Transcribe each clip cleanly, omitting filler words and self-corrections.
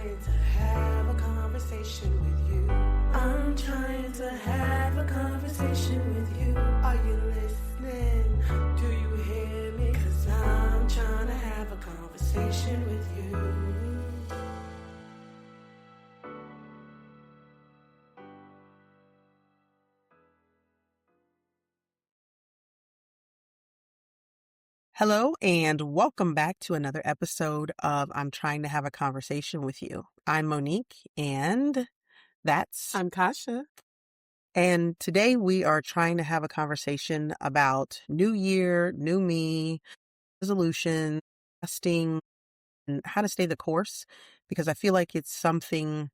trying to have a conversation with you. I'm trying to have a conversation with you. Are you listening? Do you hear me? 'Cause I'm trying to have a conversation with you. Hello, and welcome back to another episode of I'm Trying to Have a Conversation with You. I'm Monique, and I'm Kasha. and today we are trying to have a conversation about New Year, New Me, resolution, testing, and how to stay the course, because I feel like it's something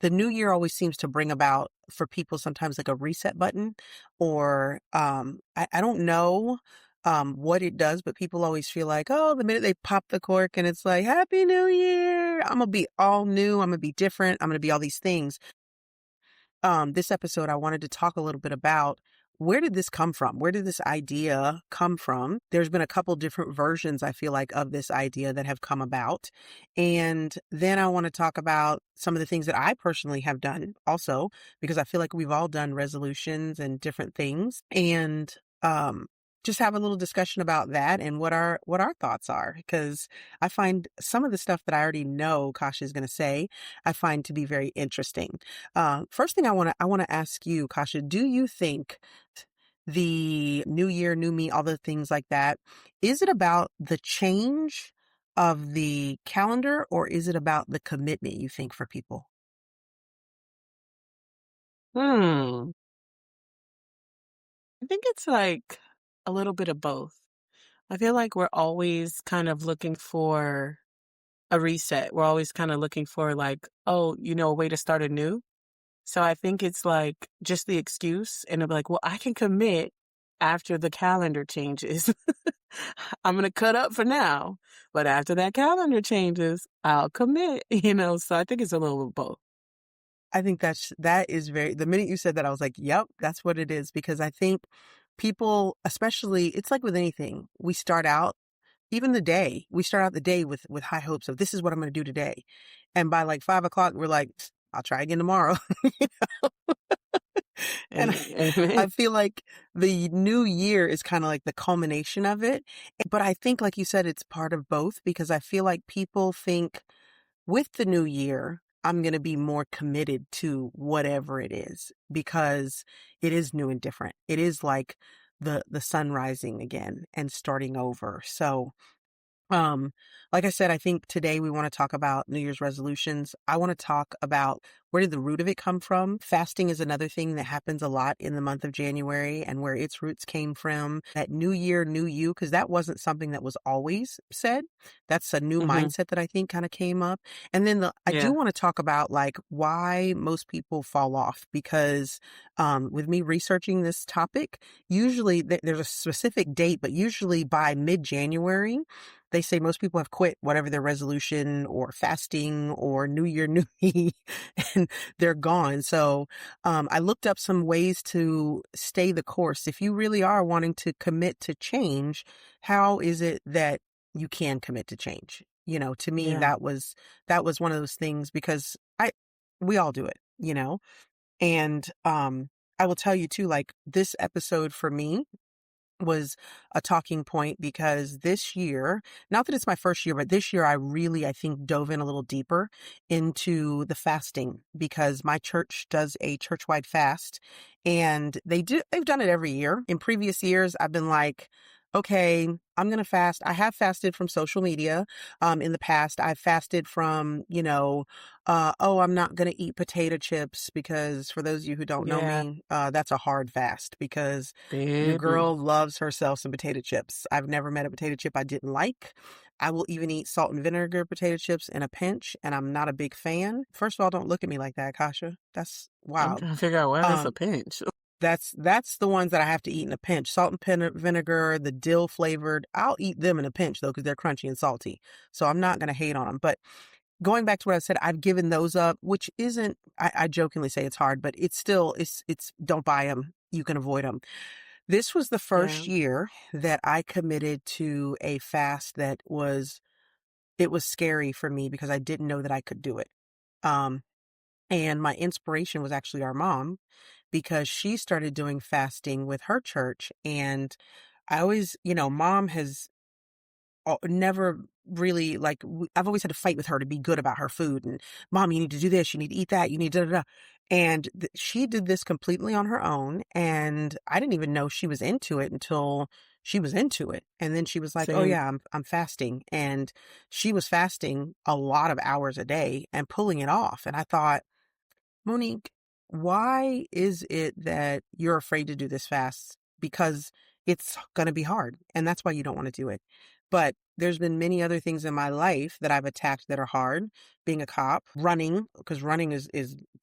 the new year always seems to bring about for people sometimes like a reset button or I don't know what it does, but people always feel like, oh, the minute they pop the cork and it's like, Happy New Year, I'm gonna be all new, I'm gonna be different, I'm gonna be all these things. This episode, I wanted to talk a little bit about where did this come from? Where did this idea come from? There's been a couple different versions, I feel like, of this idea that have come about. And then I want to talk about some of the things that I personally have done also, because I feel like we've all done resolutions and different things. And just have a little discussion about that and what our thoughts are, because I find some of the stuff that I already know Kasha is going to say, I find to be very interesting. First thing I want to ask you, Kasha, do you think the new year, new me, all the things like that, is it about the change of the calendar or is it about the commitment you think for people? I think it's like a little bit of both. I feel like we're always kind of looking for a reset. We're always kind of looking for like, oh, a way to start anew. So I think it's like just the excuse and it'll be like, well, I can commit after the calendar changes. I'm going to cut up for now, but after that calendar changes, I'll commit, so I think it's a little of both. I think that is the minute you said that, I was like, yep, that's what it is. Because I think people, especially, it's like with anything, we start out, even we start out the day with high hopes of this is what I'm going to do today. And by like 5 o'clock, we're like, I'll try again tomorrow. And I Amen. feel like the new year is kind of like the culmination of it. But I think, like you said, it's part of both, because I feel like people think with the new year, I'm going to be more committed to whatever it is because it is new and different. It is like the sun rising again and starting over. So um, like I said, I think today we want to talk about New Year's resolutions. I want to talk about where did the root of it come from. Fasting is another thing that happens a lot in the month of January and where its roots came from. That new year, new you, because that wasn't something that was always said. That's a new Hmm. mindset that I think kind of came up. And then I do Yeah. want to talk about like why most people fall off, because with me researching this topic, usually there's a specific date, but usually by mid-January, they say most people have quit whatever their resolution or fasting or New Year, New Me, and they're gone. So I looked up some ways to stay the course. If you really are wanting to commit to change, how is it that you can commit to change? To me, Yeah. that was one of those things, because we all do it. And I will tell you too, like this episode for me was a talking point, because this year, not that it's my first year, but this year I think dove in a little deeper into the fasting, because my church does a church-wide fast, and they've done it every year. In previous years, I've been like, okay, I'm going to fast. I have fasted from social media. In the past, I've fasted from, oh, I'm not going to eat potato chips, because for those of you who don't know Yeah. me, that's a hard fast, because your Baby. girl loves herself some potato chips. I've never met a potato chip I didn't like. I will even eat salt and vinegar potato chips in a pinch, and I'm not a big fan. First of all, don't look at me like that, Kasha. That's I'm wild. trying to figure out why that's a Um, pinch. that's the ones that I have to eat in a pinch. Salt and vinegar, the dill flavored. I'll eat them in a pinch though, because they're crunchy and salty. So I'm not going to hate on them. But going back to what I said, I've given those up, which isn't. I jokingly say it's hard, but it's still it's. Don't buy them. You can avoid them. This was the Yeah. first year that I committed to a fast that was it was scary for me because I didn't know that I could do it. Um, and my inspiration was actually our mom because she started doing fasting with her church. And I always, mom has never really like I've always had to fight with her to be good about her food and mom, you need to do this, you need to eat that, you need da da da. And she did this completely on her own, and I didn't even know she was into it until she was into it. And then she was like, "Oh Same. yeah, I'm fasting," and she was fasting a lot of hours a day and pulling it off. And I thought, Monique, why is it that you're afraid to do this fast? Because it's going to be hard, and that's why you don't want to do it. But there's been many other things in my life that I've attacked that are hard. Being a cop, running, because running is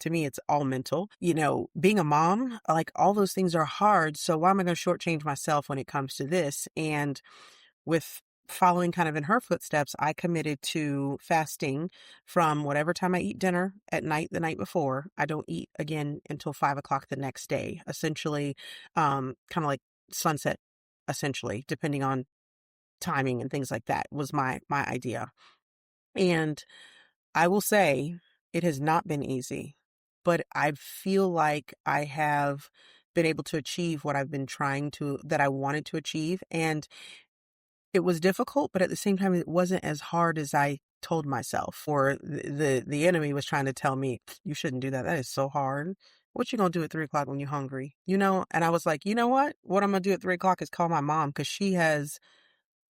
to me, it's all mental. Being a mom, like all those things are hard. So why am I going to shortchange myself when it comes to this? And with following kind of in her footsteps, I committed to fasting from whatever time I eat dinner at night the night before. I don't eat again until 5 o'clock the next day, essentially, kind of like sunset, essentially, depending on timing and things like that was my idea. And I will say it has not been easy, but I feel like I have been able to achieve what that I wanted to achieve. And it was difficult, but at the same time, it wasn't as hard as I told myself. Or the enemy was trying to tell me, you shouldn't do that. That is so hard. What you gonna do at 3 o'clock when you're hungry? And I was like, you know what? What I'm gonna do at 3 o'clock is call my mom because she has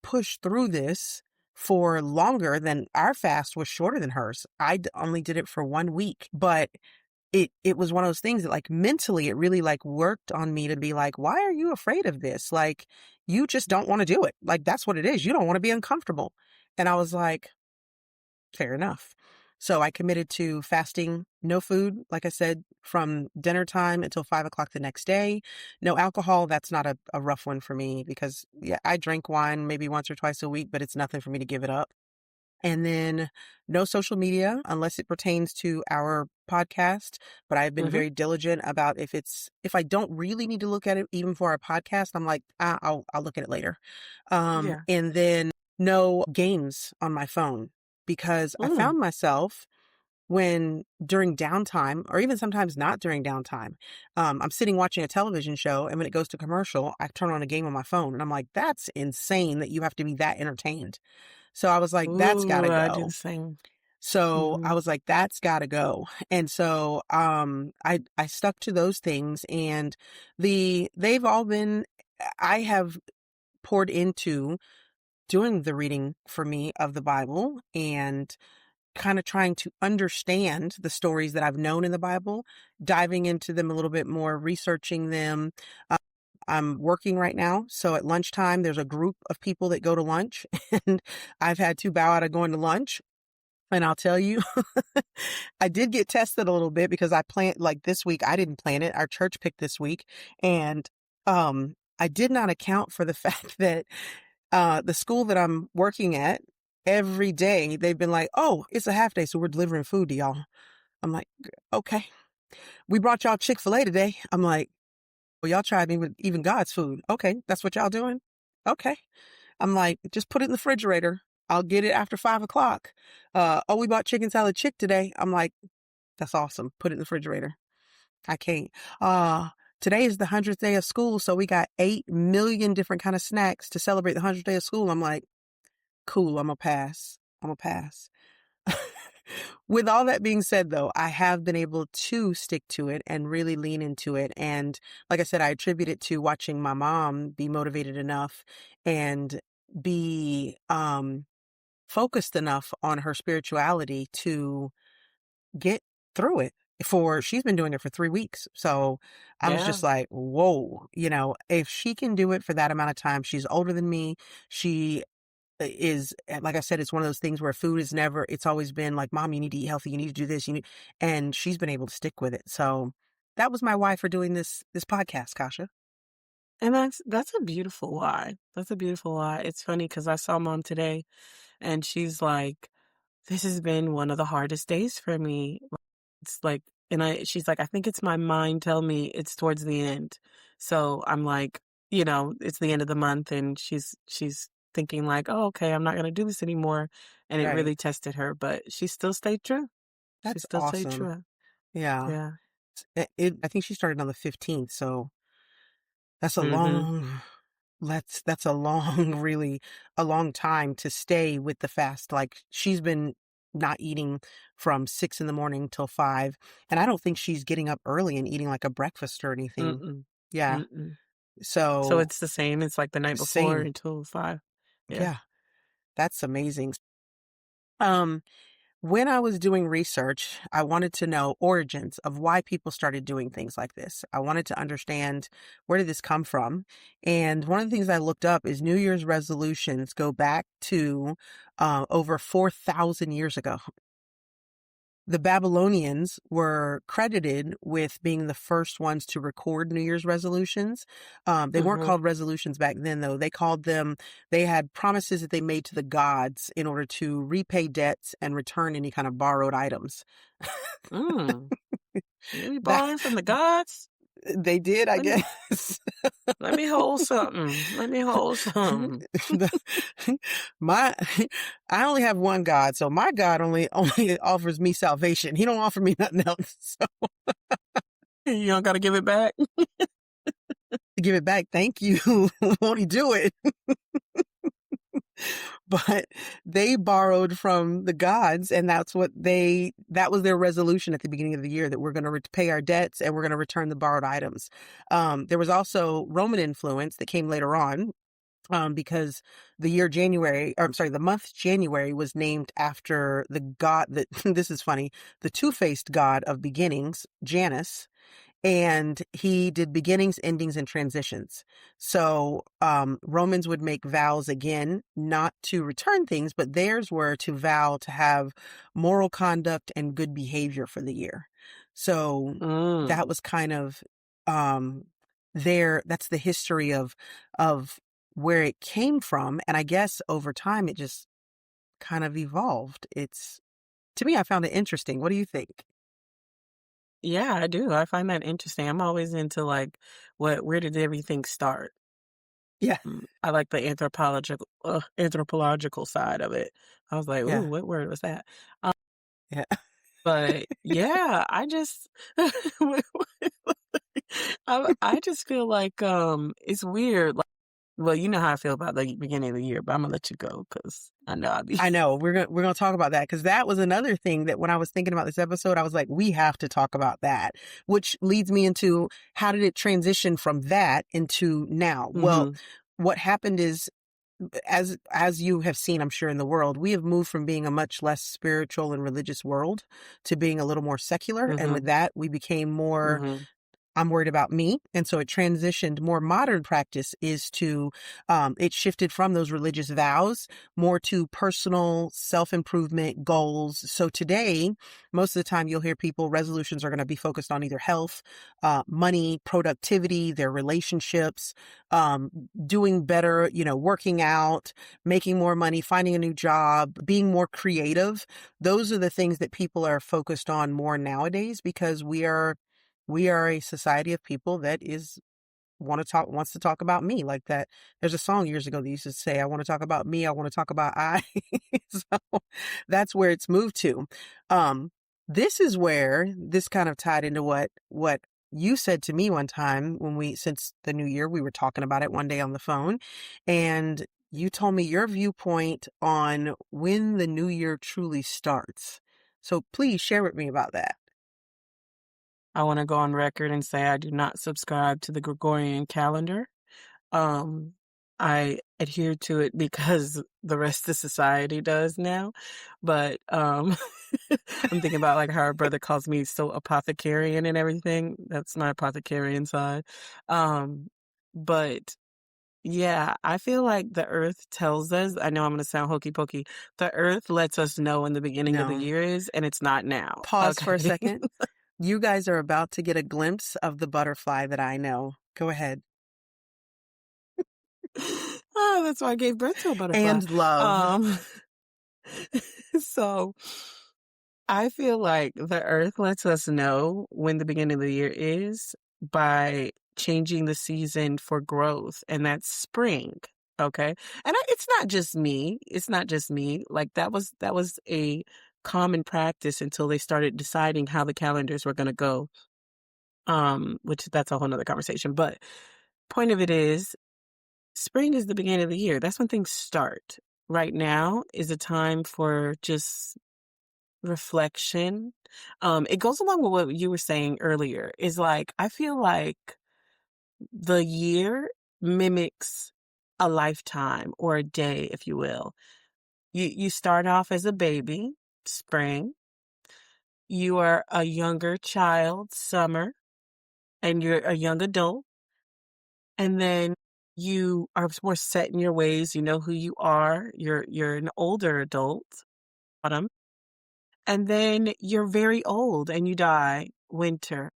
pushed through this for longer than our fast was shorter than hers. Only did it for 1 week, but it was one of those things that like mentally it really like worked on me to be like, why are you afraid of this? Like you just don't want to do it. Like that's what it is. You don't want to be uncomfortable. And I was like, fair enough. So I committed to fasting, no food, like I said, from dinner time until 5 o'clock the next day. No alcohol. That's not a rough one for me because yeah, I drink wine maybe once or twice a week, but it's nothing for me to give it up. And then no social media unless it pertains to our podcast. But I've been Hmm. very diligent about if I don't really need to look at it, even for our podcast, I'm like, I'll look at it later. Yeah. And then no games on my phone because I Mm. found myself when during downtime or even sometimes not during downtime, I'm sitting watching a television show and when it goes to commercial, I turn on a game on my phone and I'm like, that's insane that you have to be that entertained. So I was like, that's Ooh, gotta I do the go. same. So I Hmm. was like, that's gotta go. And so I stuck to those things and they've all been I have poured into doing the reading for me of the Bible and kind of trying to understand the stories that I've known in the Bible, diving into them a little bit more, researching them. Uh, I'm working right now. So at lunchtime, there's a group of people that go to lunch, and I've had to bow out of going to lunch. And I'll tell you, I did get tested a little bit because I planned like this week. I didn't plan it. Our church picked this week. And I did not account for the fact that the school that I'm working at, every day they've been like, oh, it's a half day, so we're delivering food to y'all. I'm like, okay. We brought y'all Chick-fil-A today. I'm like, well, y'all tried me with even God's food. Okay, that's what y'all doing? Okay. I'm like, just put it in the refrigerator. I'll get it after 5 o'clock. Oh, we bought chicken salad chick today. I'm like, that's awesome. Put it in the refrigerator. I can't. Uh, Today is the 100th day of school, so we got 8 million different kind of snacks to celebrate the 100th day of school. I'm like, cool, I'm gonna pass. I'm gonna pass. With all that being said, though, I have been able to stick to it and really lean into it. And like I said, I attribute it to watching my mom be motivated enough and be focused enough on her spirituality to get through it. She's been doing it for 3 weeks. So I was Yeah. just like, whoa, if she can do it for that amount of time, she's older than me. She is like I said, it's one of those things where food is never, it's always been like, mom, you need to eat healthy, you need to do this, and she's been able to stick with it. So that was my why for doing this podcast, Kasha. And that's a beautiful why. That's a beautiful why. It's funny because I saw mom today and she's like, this has been one of the hardest days for me. It's like, she's like, I think it's my mind telling me it's towards the end. So I'm like, it's the end of the month and she's thinking like, "Oh, okay, I'm not gonna do this anymore," and it Right. really tested her, but she still stayed true. She That's still stayed awesome. true. Yeah. Yeah. I think she started on the 15th, so that's a Mhm. long that's a long really a long time to stay with the fast. Like, she's been not eating from 6 in the morning till 5, and I don't think she's getting up early and eating, like, a breakfast or anything. Mm-mm. Yeah. Mm-mm. So So, it's the same, it's like the night before same. until 5. Yeah. Yeah, that's amazing. Um, when I was doing research, I wanted to know origins of why people started doing things like this. I wanted to understand, where did this come from? And one of the things I looked up is New Year's resolutions go back to over 4,000 years ago. The Babylonians were credited with being the first ones to record New Year's resolutions. They weren't Mhm. called resolutions back then, though. They had promises that they made to the gods in order to repay debts and return any kind of borrowed items. Mm. You be That borrowing from the gods? they did, I Let me guess. let me hold something. Let me hold something. The- my I only have one God, so my God only offers me salvation. He don't offer me nothing else. So You don't gotta give it back? to give it back, thank you. Won't he do it? But they borrowed from the gods, and that was their resolution at the beginning of the year, that we're going to pay our debts and we're going to return the borrowed items. There was also Roman influence that came later on, because the month January was named after the god that this is funny, the two-faced god of beginnings, Janus, and he did beginnings, endings, and transitions. So Romans would make vows again, not to return things, but theirs were to vow to have moral conduct and good behavior for the year. So Mm. that was kind of um, that's the history of where it came from, and I guess over time it just kind of evolved. It's To me, I found it interesting. What do you think? Yeah, I do. I find that interesting. I'm always into, like, where did everything start? Yeah, I like the anthropological side of it. I was like, "Ooh, yeah, what word was that?" yeah. But yeah, I just I just feel like, it's weird, like well, you know how I feel about the beginning of the year, but Imma let you go because I know I be I know we're gonna talk about that, because that was another thing that when I was thinking about this episode, I was like, we have to talk about that, which leads me into, how did it transition from that into now? Well, Mhm, what happened is, as you have seen, I'm sure, in the world, we have moved from being a much less spiritual and religious world to being a little more secular, and with mhm, that, we became more, mhm, I'm worried about me. And so it transitioned. More modern practice is to, it shifted from those religious vows more to personal self improvement goals. So today, most of the time, you'll hear people, resolutions are going to be focused on either health, money, productivity, their relationships, doing better, working out, making more money, finding a new job, being more creative. Those are the things that people are focused on more nowadays, because we are a society of people that is wants to talk about me, like that. There's a song years ago that used to say, I want to talk about me, I want to talk about I. So that's where it's moved to. Um, this is where this kind of tied into what you said to me one time, since the new year, we were talking about it one day on the phone, and you told me your viewpoint on when the new year truly starts. So please share with me about that. I wanna go on record and say I do not subscribe to the Gregorian calendar. Um, I adhere to it because the rest of society does now, but, I'm thinking about, like, how our brother calls me so apothecarian and everything. That's my apothecarian side. Um, but yeah, I feel like the earth tells us I know I'm gonna sound hokey pokey. The earth lets us know when the beginning of the No. year is, and it's not now, Pause for a okay? second. You guys are about to get a glimpse of the butterfly that I know. Go ahead. Oh, that's why I gave birth to a butterfly. And love. Um, so I feel like the earth lets us know when the beginning of the year is by changing the season for growth, and that's spring. Okay. It's not just me. It's not just me. Like that was a common practice until they started deciding how the calendars were going to go. Which that's a whole nother conversation. But point of it is spring is the beginning of the year. That's when things start. Right now is a time for just reflection. It goes along with what you were saying earlier. Is like I feel like the year mimics a lifetime or a day, if you will. You start off as a baby, spring. You are a younger child, summer, and you're a young adult. And then you are more set in your ways. You know who you are. You're an older adult, autumn. And then you're very old and you die, winter.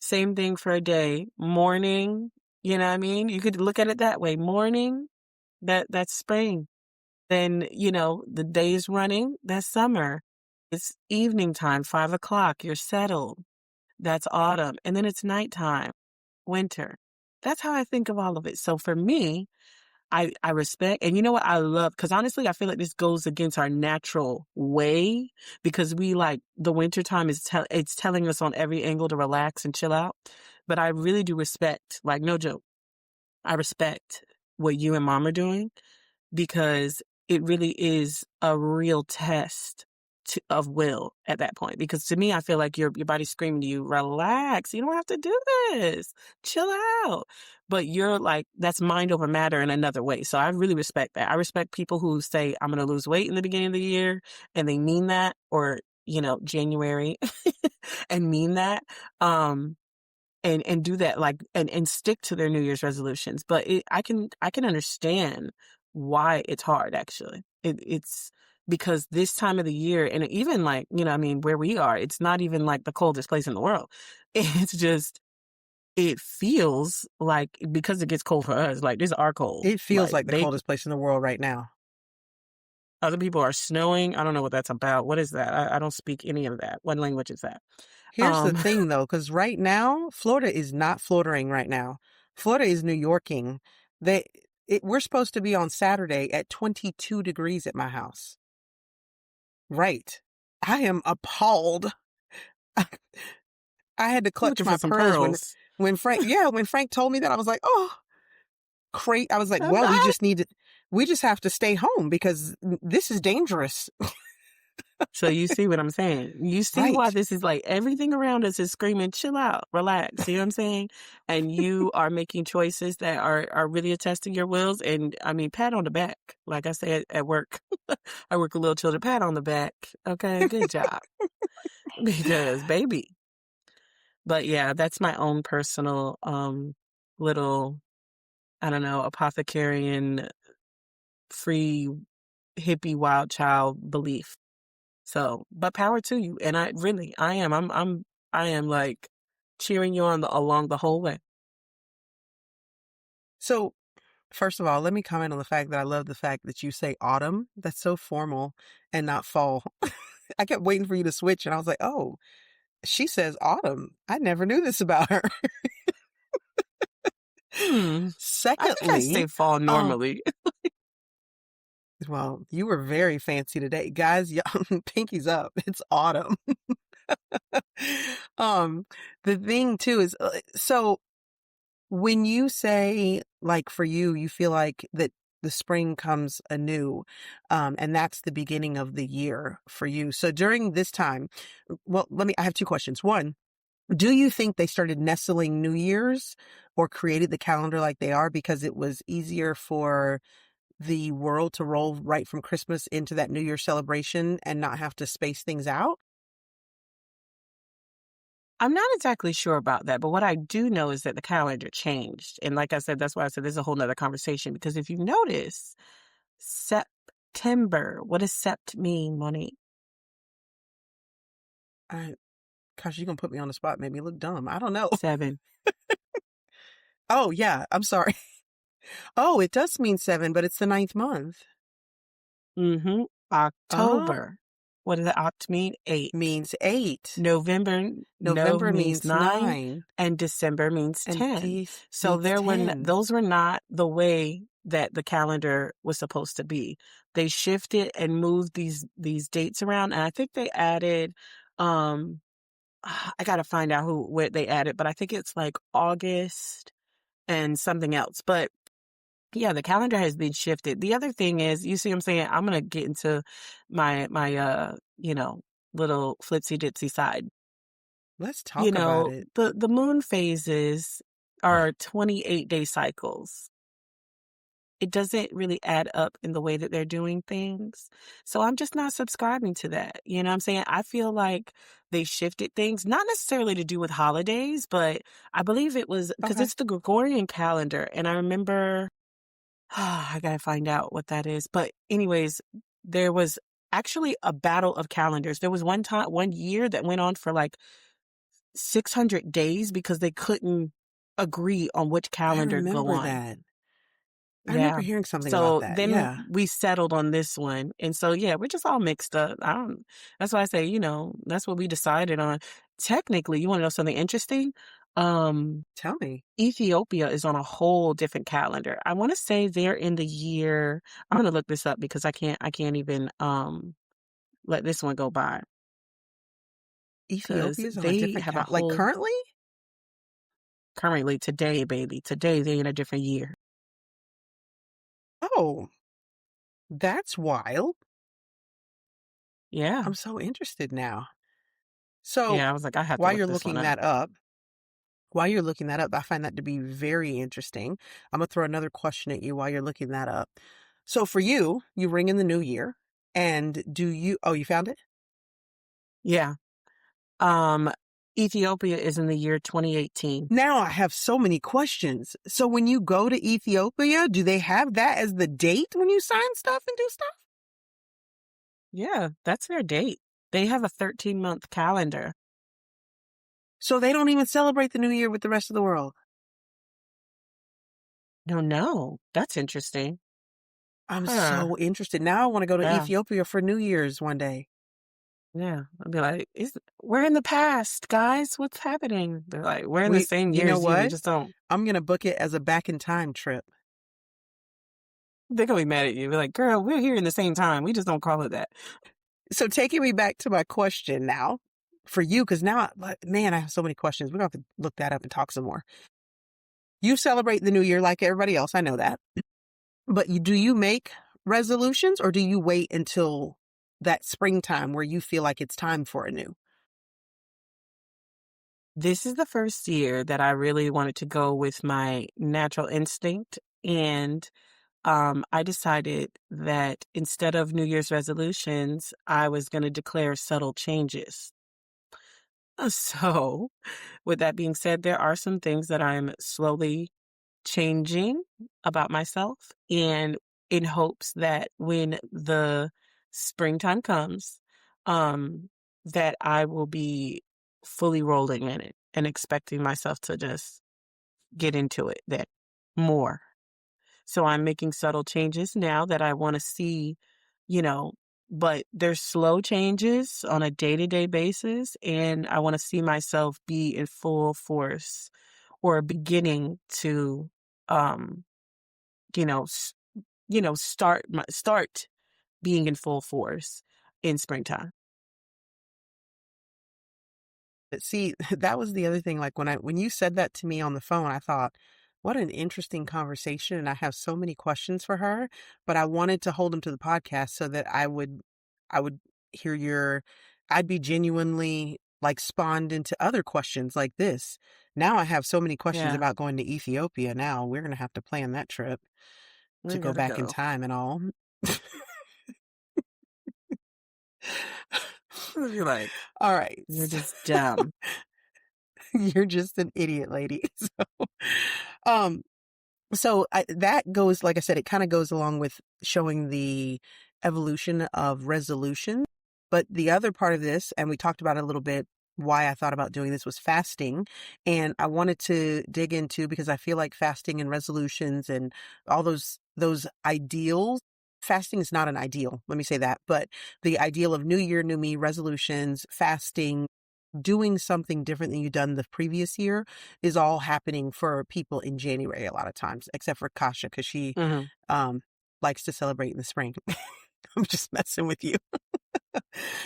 Same thing for a day, morning. You know what I mean? You could look at it that way. Morning, that's spring. Then, the day is running, that's summer. It's evening time, 5 o'clock, you're settled. That's autumn. And then it's nighttime, winter. That's how I think of all of it. So for me, I respect, and you know what I love, because honestly, I feel like this goes against our natural way, because we like the winter time it's telling us on every angle to relax and chill out. But I really do respect, like no joke, I respect what you and mom are doing, because it really is a real test of will at that point. Because to me, I feel like your body's screaming to you, relax. You don't have to do this. Chill out. But you're like, that's mind over matter in another way. So I really respect that. I respect people who say, I'm going to lose weight in the beginning of the year, and they mean that, or, January and mean that. And do that, like, and stick to their New Year's resolutions. But I can understand why it's hard, actually. It's because this time of the year, and even like, I mean, where we are, it's not even like the coldest place in the world. It's just, it feels like, because it gets cold for us, like this are cold. It feels like the coldest place in the world right now. Other people are snowing. I don't know what that's about. What is that? I don't speak any of that. What language is that? Here's the thing, though, because right now, Florida is not Floridaing right now. Florida is New Yorking. We're supposed to be on Saturday at 22 degrees at my house. Right. I am appalled. I had to clutch my pearls when Frank told me that. I was like, oh, great. I was like, well, we just have to stay home because this is dangerous. So you see what I'm saying? You see why this is like everything around us is screaming, chill out, relax. You know what I'm saying? And you are making choices that are really attesting your wills. And I mean, pat on the back. Like I said at work, I work with little children, pat on the back. Okay, good job. Because baby. But yeah, that's my own personal little, I don't know, apothecarian, free, hippie, wild child belief. So, but power to you. And I am like cheering you on along the whole way. So, first of all, let me comment on the fact that I love the fact that you say autumn. That's so formal and not fall. I kept waiting for you to switch, and I was like, oh, she says autumn. I never knew this about her. Secondly, I think I say fall normally. Well, you were very fancy today. Guys, pinkies up. It's autumn. The thing too is, so when you say, like, for you feel like that the spring comes anew, and that's the beginning of the year for you. So during this time, well, I have two questions. One, do you think they started nestling New Year's or created the calendar like they are because it was easier for the world to roll right from Christmas into that New Year celebration and not have to space things out? I'm not exactly sure about that, but what I do know is that the calendar changed. And like I said, that's why I said this is a whole nother conversation, because if you notice, September, what does sept mean, Monique? Gosh, you're going to put me on the spot, made me look dumb. I don't know. 7. Oh, yeah, I'm sorry. Oh, it does mean 7, but it's the 9th month. Mm-hmm. October. What does oct mean? 8. Means 8. November means 9. And December means 10. So those were not the way that the calendar was supposed to be. They shifted and moved these dates around, and I think they added, um I gotta find out where they added, but I think it's like August and something else. But yeah, the calendar has been shifted. The other thing is, you see what I'm saying? I'm gonna get into my little flitsy ditsy side. Let's talk about it. The moon phases are 28-day cycles. It doesn't really add up in the way that they're doing things. So I'm just not subscribing to that. You know what I'm saying? I feel like they shifted things, not necessarily to do with holidays, but I believe it was because Okay. it's the Gregorian calendar. And I remember, I gotta find out what that is. But anyways, there was actually a battle of calendars. There was one year that went on for like 600 days because they couldn't agree on which I calendar to go remember on. that. I remember Yeah. hearing something about So that. then Yeah. we settled on this one. And so, yeah, we're just all mixed up. That's why I say, that's what we decided on. Technically, you want to know something interesting? Um, Tell me. Ethiopia is on a whole different calendar. I want to say they're in the year, I'm going to look this up because I can't even, let this one go by because Ethiopia's on a they different have a count. Like whole, currently? currently today, baby, today they're in a different year. Oh, that's wild. Yeah. I'm so interested now. So Yeah. I was like, I have to while look you're this one looking up. that up, while you're looking that up, I find that to be very interesting. I'm going to throw another question at you while you're looking that up. So for you, you ring in the new year. And oh, you found it? Yeah. Um, Ethiopia is in the year 2018. Now I have so many questions. So when you go to Ethiopia, do they have that as the date when you sign stuff and do stuff? Yeah, that's their date. They have a 13-month calendar. So they don't even celebrate the new year with the rest of the world. No, that's interesting. I'm Huh. so interested. Now I want to go to Yeah. Ethiopia for New Year's one day. Yeah. I'd be like, we're in the past, guys. What's happening? They're like, we're in the same You year know as you. We what? just don't. I'm going to book it as a back in time trip. They're gonna be mad at you. Be like, girl, we're here in the same time. We just don't call it that. So taking me back to my question now for you, because now, man, I have so many questions. We're going to have to look that up and talk some more. You celebrate the new year like everybody else. I know that. But do you make resolutions or do you wait until that springtime where you feel like it's time for a new? This is the first year that I really wanted to go with my natural instinct. And I decided that instead of New Year's resolutions, I was going to declare subtle changes. So, with that being said, there are some things that I'm slowly changing about myself, and in hopes that when the springtime comes, um, that I will be fully rolling in it and expecting myself to just get into it that more. So I'm making subtle changes now that I want to see, you know, but there's slow changes on a day-to-day basis. And I want to see myself be in full force or beginning to, um, you know, start being in full force in springtime. But see, that was the other thing. Like when you said that to me on the phone, I thought, what an interesting conversation. And I have so many questions for her, but I wanted to hold them to the podcast so that I would hear I'd be genuinely like spawned into other questions like this. Now I have so many questions Yeah, about going to Ethiopia. Now we're going to have to plan that trip to we go gotta back in go. time and all. You're like, All right. you're just dumb. You're just an idiot, lady. So, um, that goes, like I said, it kind of goes along with showing the evolution of resolution. But the other part of this, and we talked about it a little bit, why I thought about doing this was fasting. And I wanted to dig into because I feel like fasting and resolutions and all those ideals. Fasting is not an ideal. Let me say that. But the ideal of new year, new me resolutions, fasting, doing something different than you've done the previous year is all happening for people in January a lot of times, except for Kasha, because she Mhm. um, likes to celebrate in the spring. I'm just messing with you.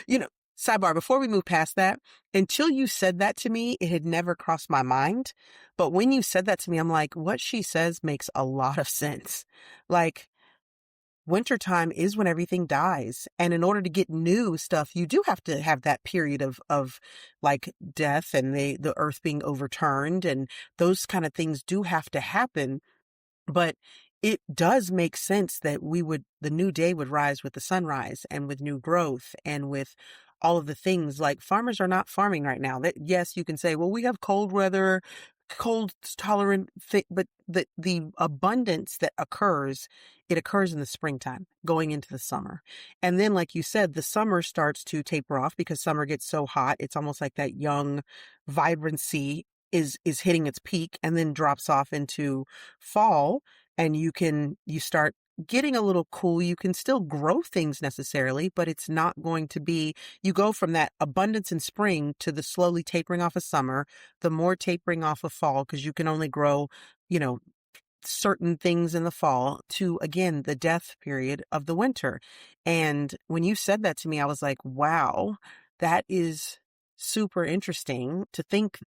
You know, sidebar, before we move past that, until you said that to me, it had never crossed my mind. But when you said that to me, I'm like, what she says makes a lot of sense. Like, wintertime is when everything dies. And in order to get new stuff, you do have to have that period of like death and the earth being overturned, and those kind of things do have to happen. But it does make sense that the new day would rise with the sunrise and with new growth and with all of the things. Like, farmers are not farming right now. That, yes, you can say, well, we have cold weather, cold tolerant, but the abundance that occurs, it occurs in the springtime going into the summer. And then, like you said, the summer starts to taper off because summer gets so hot. It's almost like that young vibrancy is hitting its peak and then drops off into fall, and you start getting a little cool. You can still grow things necessarily, but it's not going to be, you go from that abundance in spring to the slowly tapering off of summer, the more tapering off of fall, because you can only grow, you know, certain things in the fall, to again the death period of the winter. And when you said that to me, I was like, wow, that is super interesting to think.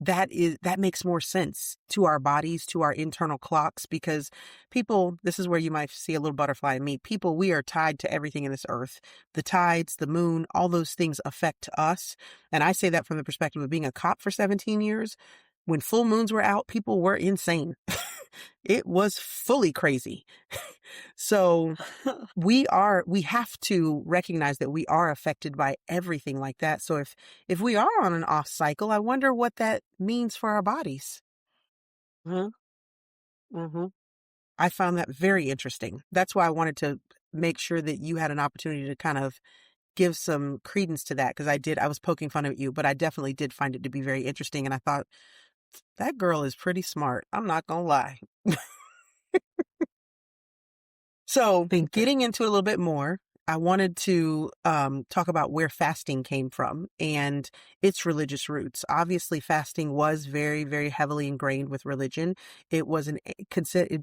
That makes more sense to our bodies, to our internal clocks, because people, this is where you might see a little butterfly in me. People, we are tied to everything in this earth. The tides, the moon, all those things affect us. And I say that from the perspective of being a cop for 17 years. When full moons were out, people were insane. It was fully crazy. So we have to recognize that we are affected by everything like that. So if we are on an off cycle, I wonder what that means for our bodies. Mhm. Mhm. I found that very interesting. That's why I wanted to make sure that you had an opportunity to kind of give some credence to that, because I was poking fun at you, but I definitely did find it to be very interesting. And I thought, that girl is pretty smart. I'm not going to lie. So, Thank you. getting into it a little bit more, I wanted to talk about where fasting came from and its religious roots. Obviously, fasting was very, very heavily ingrained with religion. It was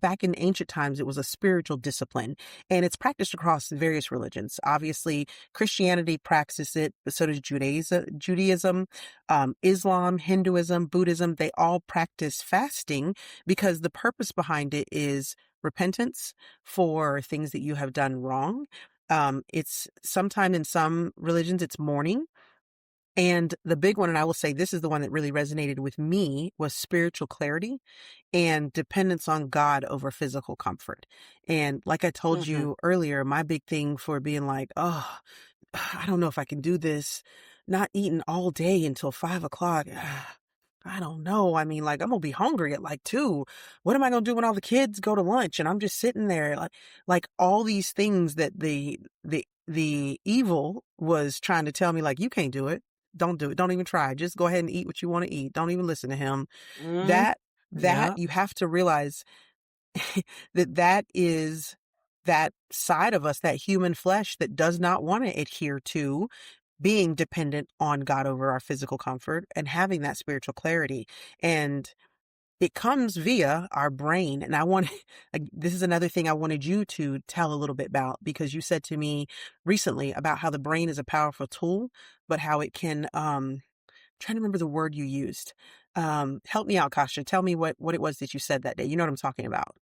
back in ancient times, it was a spiritual discipline, and it's practiced across various religions. Obviously, Christianity practices it, but so does Judaism, Islam, Hinduism, Buddhism. They all practice fasting because the purpose behind it is repentance for things that you have done wrong. It's sometime in some religions, it's mourning. And the big one, and I will say this is the one that really resonated with me, was spiritual clarity and dependence on God over physical comfort. And like I told Mhm. you earlier, my big thing for being like, oh, I don't know if I can do this, not eating all day until 5 o'clock. I don't know. I mean, like, I'm gonna be hungry at like 2. What am I gonna do when all the kids go to lunch and I'm just sitting there, like all these things that the evil was trying to tell me, like, you can't do it. Don't do it. Don't even try. Just go ahead and eat what you want to eat. Don't even listen to him. Mhm. That Yeah. you have to realize that is that side of us, that human flesh that does not want to adhere to being dependent on God over our physical comfort and having that spiritual clarity. And it comes via our brain. And this is another thing I wanted you to tell a little bit about, because you said to me recently about how the brain is a powerful tool, but how it can, trying to remember the word you used. Help me out, Kasha. Tell me what it was that you said that day. You know what I'm talking about.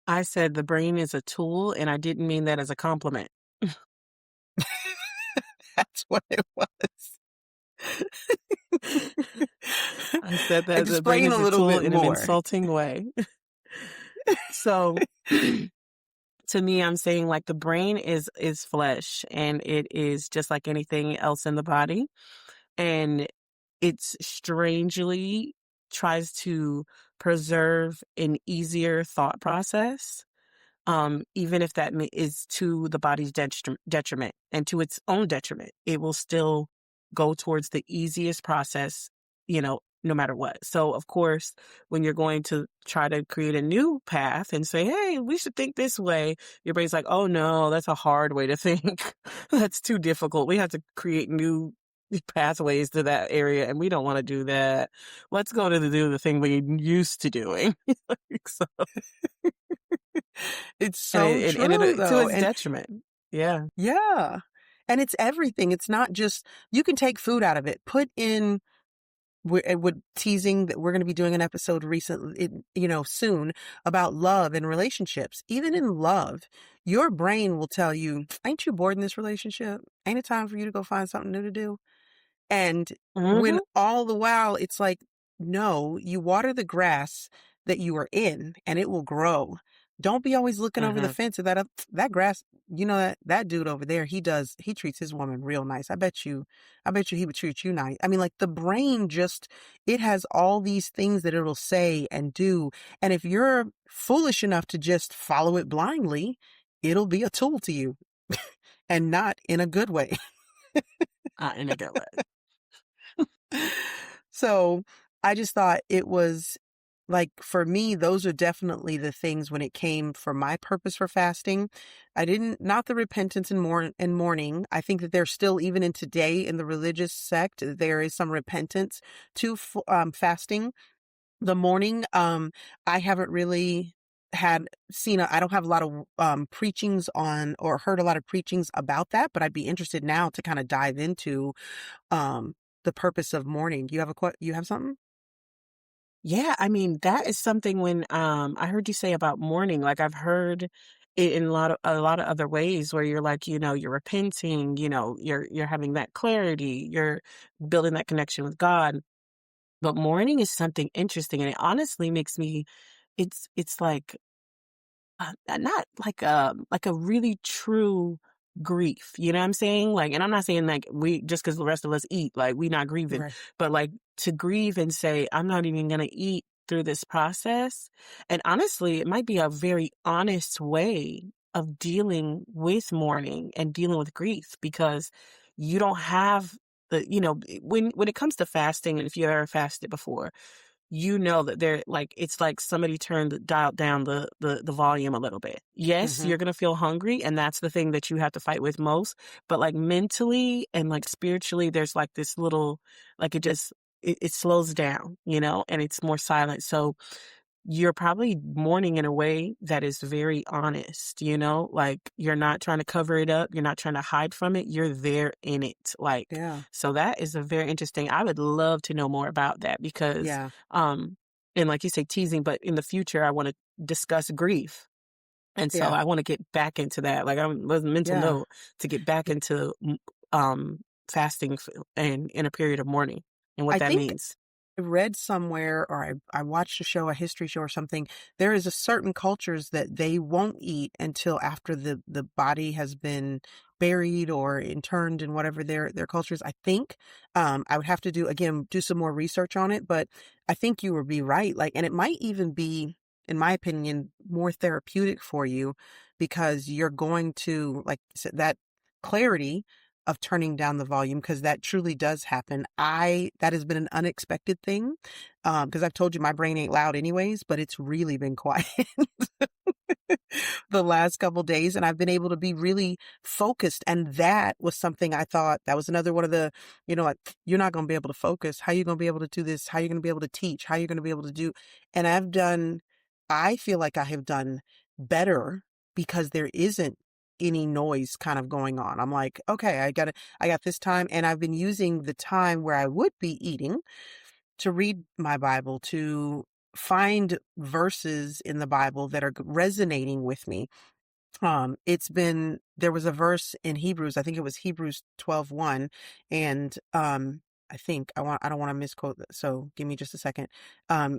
I said the brain is a tool, and I didn't mean that as a compliment. That's what it was. I said that the brain Explain a is a little tool bit in an more. insulting way. So, to me, I'm saying, like, the brain is flesh, and it is just like anything else in the body, and it's strangely tries to preserve an easier thought process, even if that is to the body's detriment and to its own detriment. It will still go towards the easiest process, no matter what. So, of course, when you're going to try to create a new path and say, hey, we should think this way, your brain's like, oh no, that's a hard way to think. That's too difficult. We have to create new, pathways to that area, and we don't want to do that. Let's go to do the thing we're used to doing. Like, so, It's so and true to though. its And detriment. Yeah. yeah. And it's everything. It's not just, you can take food out of it. Put in, we're teasing that we're going to be doing an episode recently, soon, about love and relationships. Even in love, your brain will tell you, ain't you bored in this relationship? Ain't it time for you to go find something new to do? And when Hmm. all the while it's like, no, you water the grass that you are in and it will grow. Don't be always looking over the Hmm. fence at that grass. That dude over there, he treats his woman real nice. I bet you he would treat you nice. I mean, like the brain it has all these things that it'll say and do. And if you're foolish enough to just follow it blindly, it'll be a tool to you and not in a good way. In a good way. So I just thought it was like, for me, those are definitely the things when it came for my purpose for fasting. Not the repentance and mourning. I think that there's still, even in today in the religious sect, there is some repentance to fasting. The mourning, I haven't really I don't have a lot of preachings on, or heard a lot of preachings about that, but I'd be interested now to kind of dive into um, the purpose of mourning. You have something? Yeah, I mean, that is something when I heard you say about mourning, like I've heard it in a lot of other ways where you're like, you're repenting, you're having that clarity, you're building that connection with God. But mourning is something interesting, and it honestly makes me it's like not like a really true grief, you know what I'm saying? Like, and I'm not saying like we just because the rest of us eat, like we not grieving, Right. but like to grieve and say, I'm not even gonna eat through this process. And honestly, it might be a very honest way of dealing with mourning and dealing with grief because you don't have when it comes to fasting, and if you ever fasted before, that they're like it's like somebody dialed down the volume a little bit. Yes, Mm-hmm. you're gonna feel hungry, and that's the thing that you have to fight with most. But like mentally and like spiritually, there's like this little like it slows down, and it's more silent. So you're probably mourning in a way that is very honest, like you're not trying to cover it up. You're not trying to hide from it. You're there in it. Like, Yeah. so that is a very interesting, I would love to know more about that because, Yeah. and like you say, teasing, but in the future, I want to discuss grief. And so Yeah. I want to get back into that. Like I was a mental Yeah. note to get back into, fasting and in a period of mourning and what I that think means. I read somewhere, or I watched a history show or something. There is a certain cultures that they won't eat until after the body has been buried or interned in whatever their cultures. I think I would have to do some more research on it, but I think you would be right. Like, and it might even be, in my opinion, more therapeutic for you because you're going to, like you said, that clarity of turning down the volume, because that truly does happen. That has been an unexpected thing, because I've told you my brain ain't loud anyways, but it's really been quiet the last couple days, and I've been able to be really focused. And that was something I thought that was another one of the, like, you're not going to be able to focus. How are you going to be able to do this? How are you going to be able to teach? How are you going to be able to do? And I feel like I have done better because there isn't any noise kind of going on. I'm like, okay, I got this time, and I've been using the time where I would be eating to read my Bible, to find verses in the Bible that are resonating with me. There was a verse in Hebrews, I think it was Hebrews 12:1, and I don't want to misquote that, so give me just a second.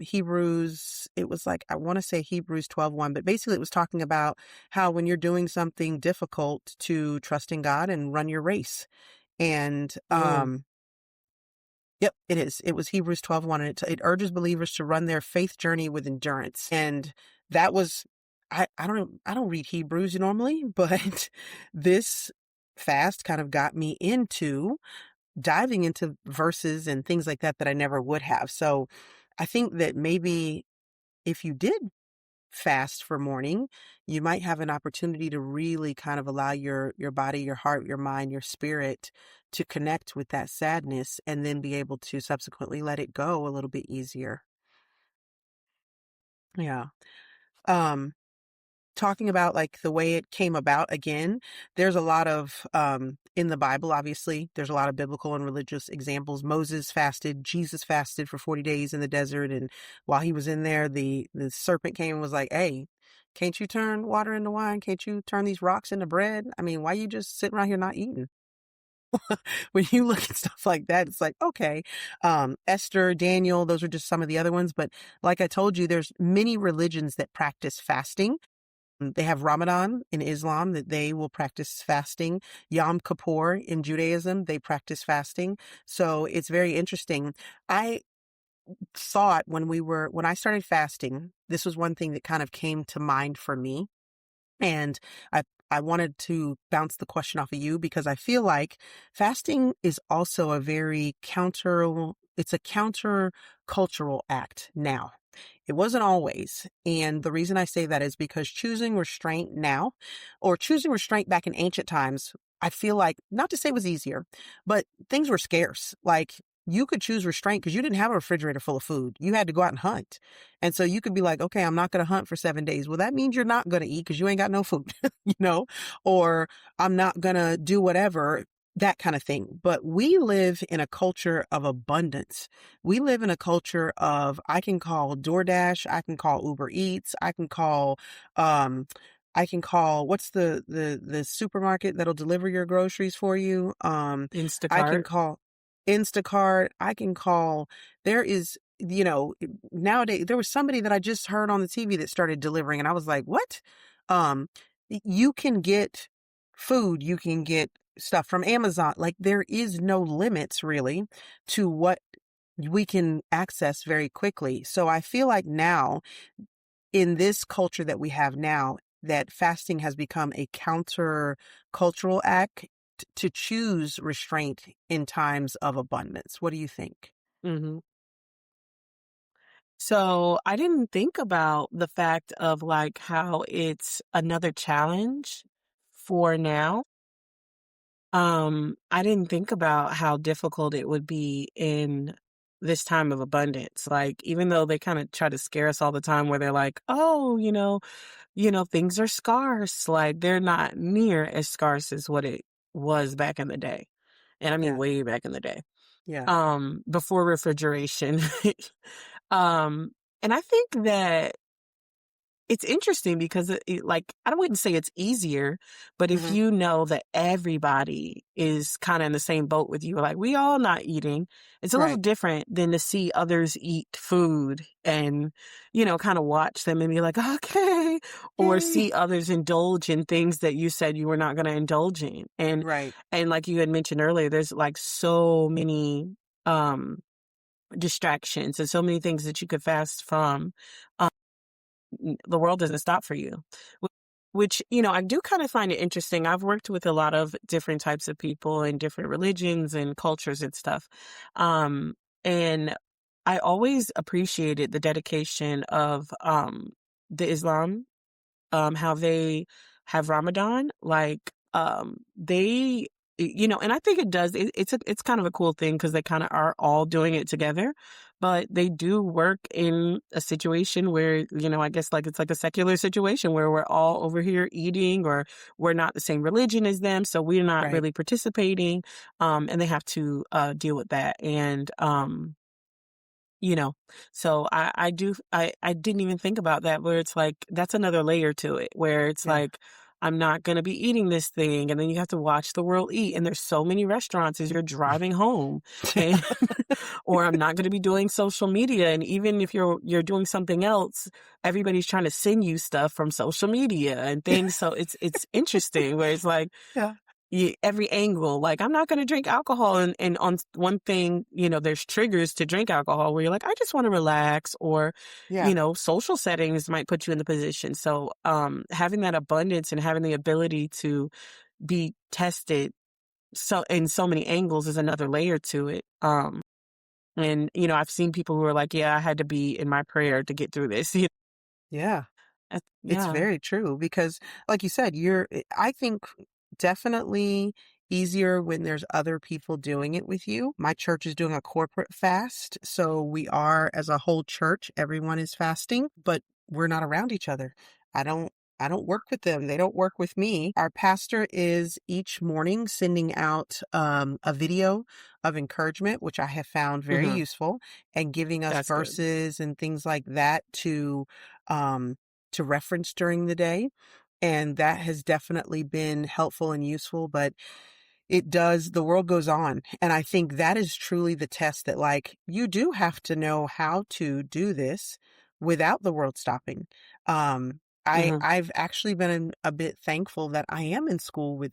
Hebrews, it was like, I want to say Hebrews 12:1, but basically it was talking about how when you're doing something difficult to trust in God and run your race. And Mm. yep, it is. It was Hebrews 12:1, and it urges believers to run their faith journey with endurance. And that was, I don't read Hebrews normally, but this fast kind of got me into diving into verses and things like that I never would have. So I think that maybe if you did fast for morning, you might have an opportunity to really kind of allow your body, your heart, your mind, your spirit to connect with that sadness and then be able to subsequently let it go a little bit easier. Yeah. Um Talking about like the way it came about again, there's a lot of in the Bible, obviously, there's a lot of biblical and religious examples. Moses fasted, Jesus fasted for 40 days in the desert, and while he was in there, the serpent came and was like, "Hey, can't you turn water into wine? Can't you turn these rocks into bread? I mean, why you just sitting around here not eating?" When you look at stuff like that, it's like, okay. Esther, Daniel, those are just some of the other ones, but like I told you, there's many religions that practice fasting. They have Ramadan in Islam that they will practice fasting. Yom Kippur in Judaism, they practice fasting. So it's very interesting. I thought when I started fasting, this was one thing that kind of came to mind for me. And I wanted to bounce the question off of you because I feel like fasting is also it's a counter cultural act now. It wasn't always. And the reason I say that is because choosing restraint now or choosing restraint back in ancient times, I feel like, not to say it was easier, but things were scarce. Like you could choose restraint because you didn't have a refrigerator full of food. You had to go out and hunt. And so you could be like, okay, I'm not going to hunt for 7 days. Well, that means you're not going to eat because you ain't got no food, or I'm not going to do whatever, that kind of thing. But we live in a culture of abundance. We live in a culture of, I can call DoorDash, I can call Uber Eats, um, what's the supermarket that'll deliver your groceries for you? I can Instacart. call Instacart. I can call, there is, nowadays there was somebody that I just heard on the TV that started delivering and I was like, what? Um, you can get food, you can get stuff from Amazon. Like there is no limits really to what we can access very quickly. So I feel like now in this culture that we have now, that fasting has become a counter cultural act to choose restraint in times of abundance. What do you think? Mhm. So I didn't think about the fact of like how it's another challenge for now. I didn't think about how difficult it would be in this time of abundance. Like, even though they kind of try to scare us all the time where they're like, oh, things are scarce. Like they're not near as scarce as what it was back in the day. And I mean Yeah. way back in the day. Yeah. Before refrigeration. um, and I think that it's interesting because like, I wouldn't say it's easier, but if Hmm. you know that everybody is kind of in the same boat with you, like we all not eating, it's a little Right. different than to see others eat food and, kind of watch them and be like, okay, or Yay. see others indulge in things that you said you were not going to indulge in. Right. And like you had mentioned earlier, there's like so many, distractions and so many things that you could fast from. The world doesn't stop for you. Which, I do kind of find it interesting. I've worked with a lot of different types of people and different religions and cultures and stuff. Um, and I always appreciated the dedication of the Islam, how they have Ramadan, like, they, and I think it does, it's kind of a cool thing because they kind of are all doing it together, but they do work in a situation where, I guess like it's like a secular situation where we're all over here eating or we're not the same religion as them. So we're not Right. really participating. And they have to, deal with that. And, you know, so I didn't even think about that where it's like, that's another layer to it where it's Yeah. like, I'm not going to be eating this thing. And then you have to watch the world eat. And there's so many restaurants as you're driving home and, or I'm not going to be doing social media. And even if you're doing something else, everybody's trying to send you stuff from social media and things. So it's interesting where it's like, Yeah. every angle. Like, I'm not going to drink alcohol. And on one thing, there's triggers to drink alcohol where you're like, I just want to relax, or, Yeah. social settings might put you in the position. So, having that abundance and having the ability to be tested so in so many angles is another layer to it. And, I've seen people who are like, yeah, I had to be in my prayer to get through this. Yeah. It's Yeah. very true because, like you said, I think definitely easier when there's other people doing it with you. My church is doing a corporate fast. So we are, as a whole church, everyone is fasting, but we're not around each other. I don't. I don't work with them. They don't work with me. Our pastor is each morning sending out a video of encouragement, which I have found very Hmm. useful, and giving us That's good. verses and things like that um, to reference during the day. And that has definitely been helpful and useful, but the world goes on. And I think that is truly the test that, like, you do have to know how to do this without the world stopping. Hmm. I've actually been a bit thankful that I am in school with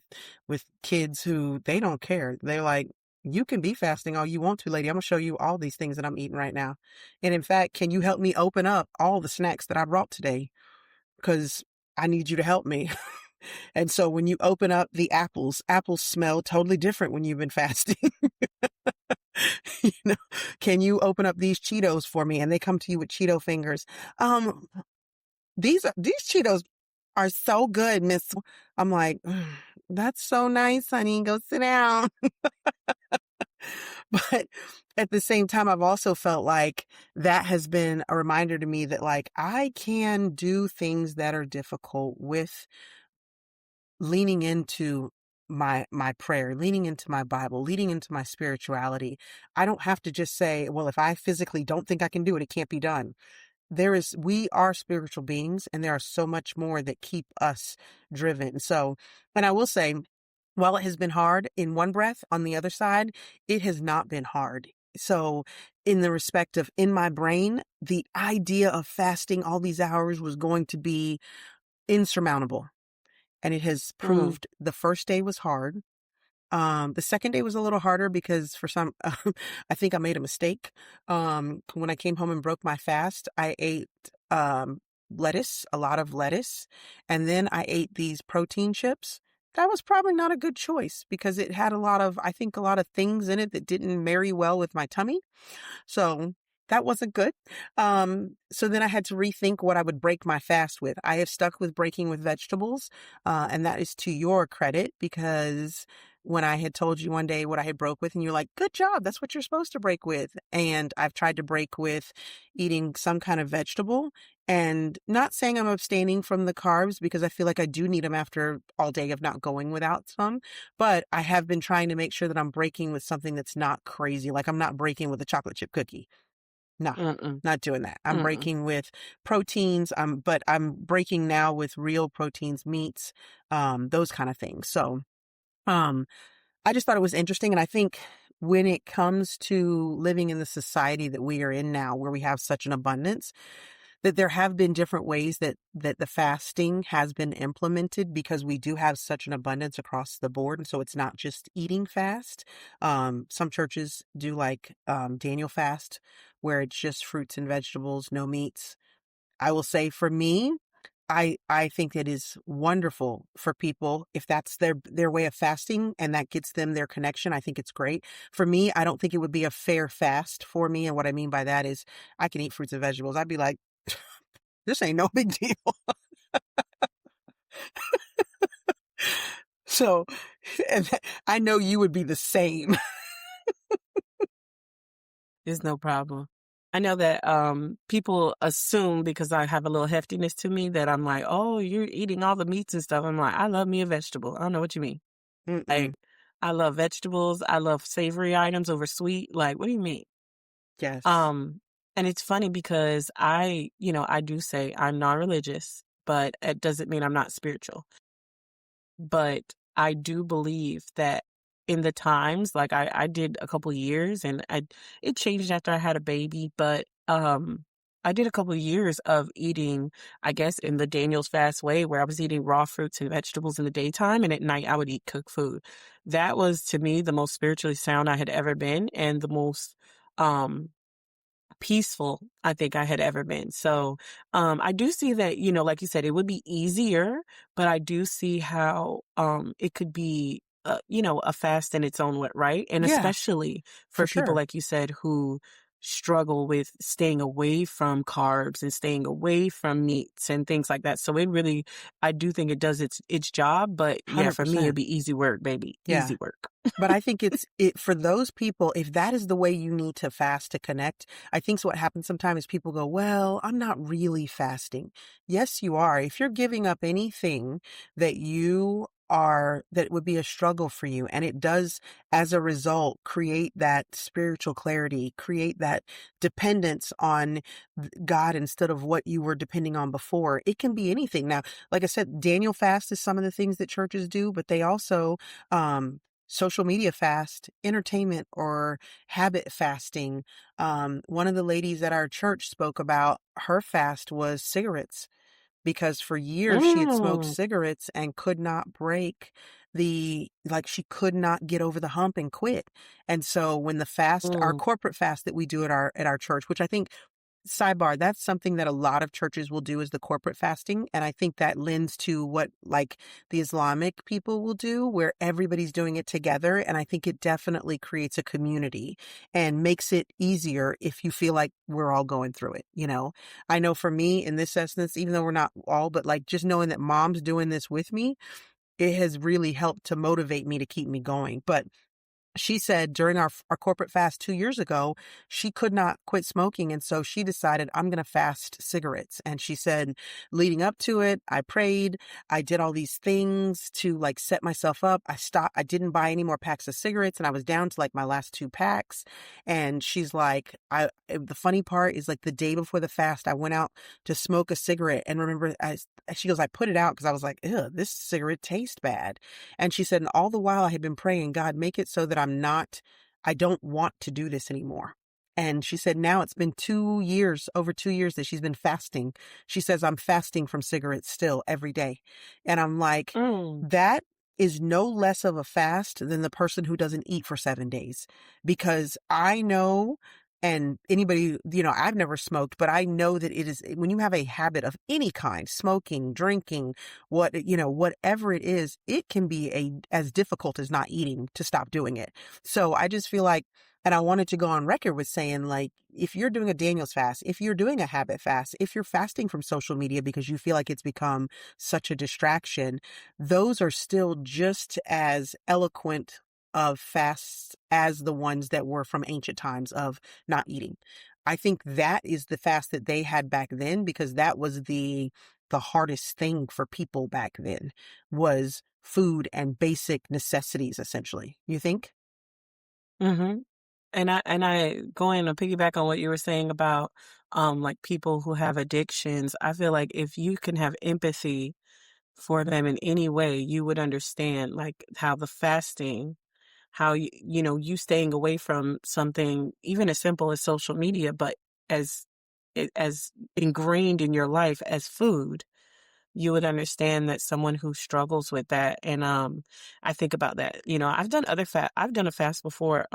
kids who they don't care. They're like, you can be fasting all you want to, lady. I'm gonna show you all these things that I'm eating right now. And in fact, can you help me open up all the snacks that I brought today? Because I need you to help me. And so when you open up the apples smell totally different when you've been fasting. You know, can you open up these Cheetos for me? And they come to you with Cheeto fingers. Um, these Cheetos are so good, Miss. I'm like, that's so nice, honey. Go sit down. But at the same time, I've also felt like that has been a reminder to me that, like, I can do things that are difficult with leaning into my prayer, leaning into my Bible, leaning into my spirituality. I don't have to just say, well, if I physically don't think I can do it, it can't be done. We are spiritual beings, and there are so much more that keep us driven. So, and I will say, while it has been hard in one breath, on the other side, it has not been hard. So, in the respect of, in my brain, the idea of fasting all these hours was going to be insurmountable. And it has Mm. proved the first day was hard. The second day was a little harder because for some, I think I made a mistake. When I came home and broke my fast, I ate, lettuce, a lot of lettuce, and then I ate these protein chips. That was probably not a good choice because it had I think a lot of things in it that didn't marry well with my tummy. So that wasn't good. So then I had to rethink what I would break my fast with. I have stuck with breaking with vegetables, and that is to your credit because when I had told you one day what I had broke with, and you're like, good job, that's what you're supposed to break with. And I've tried to break with eating some kind of vegetable and not saying I'm abstaining from the carbs because I feel like I do need them after all day of not going without some. But I have been trying to make sure that I'm breaking with something that's not crazy. Like I'm not breaking with a chocolate chip cookie. No, Mm-mm. not doing that. I'm Mm-mm. breaking with proteins. But I'm breaking now with real proteins, meats, those kind of things. So, um, I just thought it was interesting. And I think when it comes to living in the society that we are in now, where we have such an abundance, that there have been different ways that the fasting has been implemented because we do have such an abundance across the board. And so it's not just eating fast. Some churches do like Daniel fast, where it's just fruits and vegetables, no meats. I will say for me, I think it is wonderful for people if that's their way of fasting and that gets them their connection. I think it's great. For me, I don't think it would be a fair fast for me. And what I mean by that is I can eat fruits and vegetables. I'd be like, this ain't no big deal. So, and I know you would be the same. There's no problem. I know that people assume because I have a little heftiness to me that I'm like, oh, you're eating all the meats and stuff. I'm like, I love me a vegetable. I don't know what you mean. Like, Mm-mm. I love vegetables. I love savory items over sweet. Like, what do you mean? Yes. Um, and it's funny because I do say I'm non-religious, but it doesn't mean I'm not spiritual. But I do believe that in the times, like I did a couple years and it changed after I had a baby, but I did a couple years of eating, I guess, in the Daniel's fast way where I was eating raw fruits and vegetables in the daytime and at night I would eat cooked food. That was to me the most spiritually sound I had ever been and the most um peaceful I think I had ever been. So, I do see that, like you said, it would be easier, but I do see how, it could be, a fast in its own way, right? And Yeah, especially for for people, sure. like you said, who struggle with staying away from carbs and staying away from meats and things like that. So it really, I do think it does its job, but yeah, for me, it'd 100%. be easy work, baby. Yeah. Easy work. But I think it for those people, if that is the way you need to fast to connect, I think so what happens sometimes is people go, well, I'm not really fasting. Yes, you are. If you're giving up anything that that would be a struggle for you, and it does, as a result, create that spiritual clarity, create that dependence on God instead of what you were depending on before. It can be anything. Now, like I said, Daniel fast is some of the things that churches do, but they also, social media fast, entertainment or habit fasting. One of the ladies at our church spoke about her fast was cigarettes because for years she had smoked Mm, cigarettes and could not break she could not get over the hump and quit. And so when our mm, corporate fast that we do at our church, which I think, sidebar, that's something that a lot of churches will do, is the corporate fasting. And I think that lends to what like the Islamic people will do, where everybody's doing it together. And I think it definitely creates a community and makes it easier if you feel like we're all going through it. I know for me in this instance, even though we're not all, but like just knowing that mom's doing this with me, it has really helped to motivate me to keep me going. But she said during our corporate fast 2 years ago, she could not quit smoking. And so she decided, I'm going to fast cigarettes. And she said, leading up to it, I prayed. I did all these things to like set myself up. I didn't buy any more packs of cigarettes and I was down to like my last 2 packs. And she's like, the funny part is like the day before the fast, I went out to smoke a cigarette and remember, she goes, I put it out because I was like, ew, this cigarette tastes bad. And she said, and all the while I had been praying, God, make it so that I don't want to do this anymore. And she said, now it's been 2 years, over 2 years that she's been fasting. She says, I'm fasting from cigarettes still every day. And I'm like, mm, that is no less of a fast than the person who doesn't eat for 7 days. Because I know, and anybody, I've never smoked, but I know that it is when you have a habit of any kind, smoking, drinking, whatever it is, it can be as difficult as not eating to stop doing it. So I just feel like, and I wanted to go on record with saying, like, if you're doing a Daniel's fast, if you're doing a habit fast, if you're fasting from social media because you feel like it's become such a distraction, those are still just as eloquent of fasts as the ones that were from ancient times of not eating. I think that is the fast that they had back then because that was the hardest thing for people back then was food and basic necessities, essentially. You think? mm-hmm. And I going to piggyback on what you were saying about like people who have addictions. I feel like if you can have empathy for them in any way, you would understand like how the fasting, how you staying away from something even as simple as social media, but as as ingrained in your life as food, you would understand that someone who struggles with that. And I think about that. I've done a fast before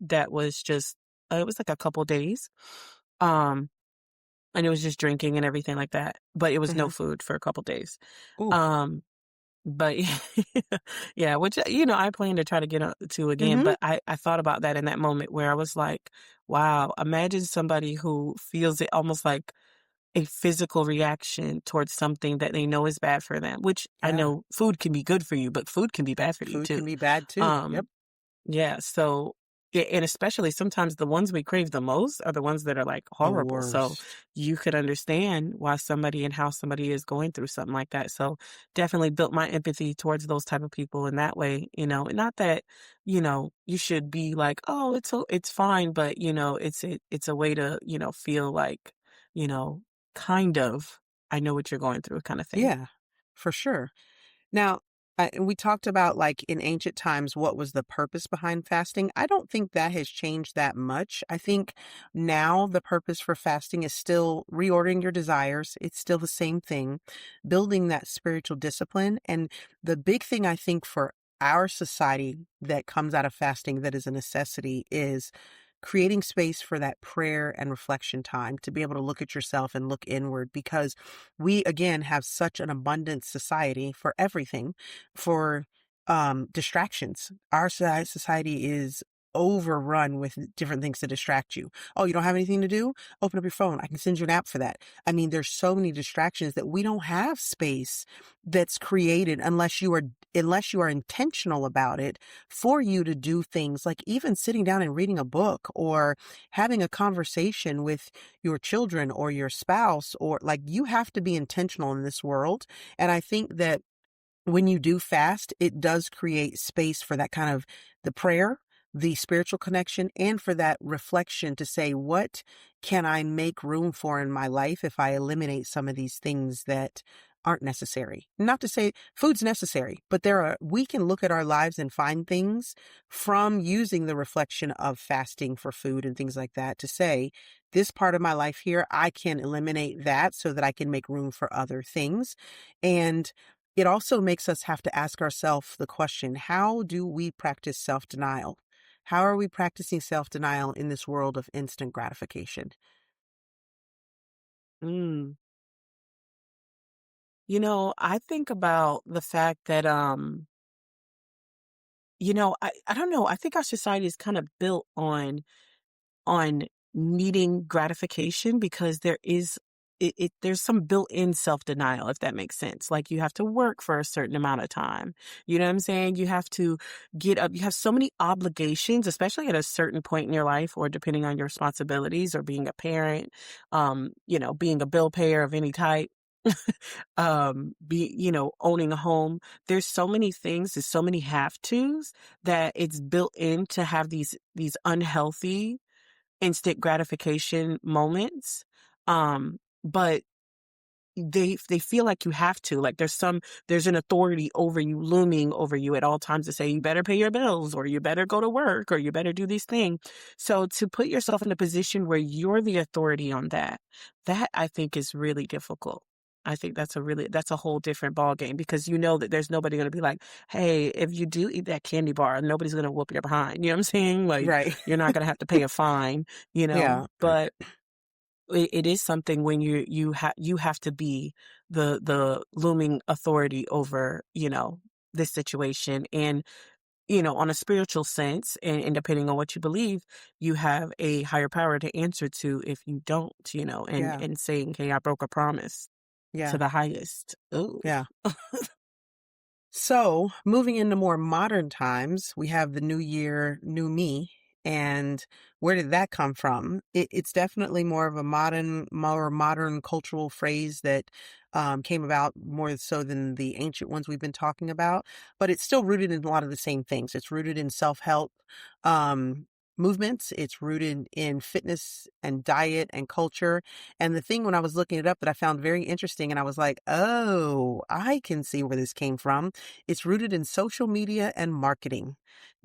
that was just it was like a couple days. Um and it was just drinking and everything like that, but it was no Mm-hmm. food for a couple days. Ooh. Um but yeah, which I plan to try to get to again, Mm-hmm. but I thought about that in that moment where I was like, wow, imagine somebody who feels it almost like a physical reaction towards something that they know is bad for them, which I Yeah. know food can be good for you, but food can be bad for you Food can too. be bad too. Yep. Um, yeah, so and especially sometimes the ones we crave the most are the ones that are like The horrible. So worst. you could understand why somebody and how somebody is going through something like that. So definitely built my empathy towards those type of people in that way, and not that, you should be like, oh, it's fine, but it's a way to, feel like, you know, kind of I know what you're going through kind of thing. Yeah, for sure. Now, and we talked about like in ancient times, what was the purpose behind fasting? I don't think that has changed that much. I think now the purpose for fasting is still reordering your desires. It's still the same thing, building that spiritual discipline. And the big thing I think for our society that comes out of fasting that is a necessity is creating space for that prayer and reflection time to be able to look at yourself and look inward because we again have such an abundant society for everything, for distractions. Our society is overrun with different things to distract you. Oh, you don't have anything to do? Open up your phone. I can send you an app for that. I mean, there's so many distractions that we don't have space that's created unless you are intentional about it for you to do things like even sitting down and reading a book or having a conversation with your children or your spouse, or like you have to be intentional in this world. And I think that when you do fast, it does create space for that kind of the prayer, the spiritual connection, and for that reflection to say, what can I make room for in my life if I eliminate some of these things that aren't necessary? Not to say food's necessary, but we can look at our lives and find things from using the reflection of fasting for food and things like that to say, this part of my life here, I can eliminate that so that I can make room for other things. And it also makes us have to ask ourselves the question, how do we practice self-denial? How are we practicing self-denial in this world of instant gratification? Mm. I think about the fact that, I don't know. I think our society is kind of built on needing gratification because there's some built-in self-denial, if that makes sense. Like you have to work for a certain amount of time. You know what I'm saying? You have to get up. You have so many obligations, especially at a certain point in your life or depending on your responsibilities or being a parent, being a bill payer of any type. Owning a home. There's so many things, there's so many have tos that it's built in to have these unhealthy instant gratification moments. But they feel like you have to, like there's an authority over you, looming over you at all times to say you better pay your bills or you better go to work or you better do these things. So to put yourself in a position where you're the authority on that I think is really difficult. I think that's a whole different ball game because you know that there's nobody going to be like, hey, if you do eat that candy bar, nobody's going to whoop your behind. You know what I'm saying? Like Right. you're not going to have to pay a fine, Yeah. but it is something when you have to be the looming authority over, this situation. And, on a spiritual sense and depending on what you believe, you have a higher power to answer to if you don't, and, Yeah. and saying, hey, I broke a promise to Yeah. the highest. Ooh. Yeah. So, moving into more modern times, we have the new year, new me. And where did that come from? It's definitely more of a more modern cultural phrase that came about more so than the ancient ones we've been talking about. But it's still rooted in a lot of the same things. It's rooted in self-help um, movements. It's rooted in fitness and diet and culture. And the thing when I was looking it up that I found very interesting, and I was like, oh, I can see where this came from. It's rooted in social media and marketing.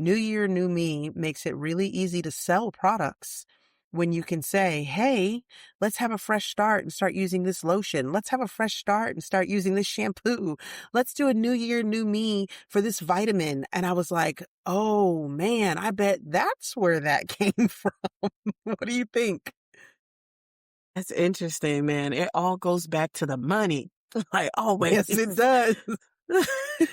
New Year, New Me makes it really easy to sell products when you can say, hey, let's have a fresh start and start using this lotion. Let's have a fresh start and start using this shampoo. Let's do a New Year, New Me for this vitamin. And I was like, oh man, I bet that's where that came from. What do you think? That's interesting, man. It all goes back to the money. Like always. Yes, it does.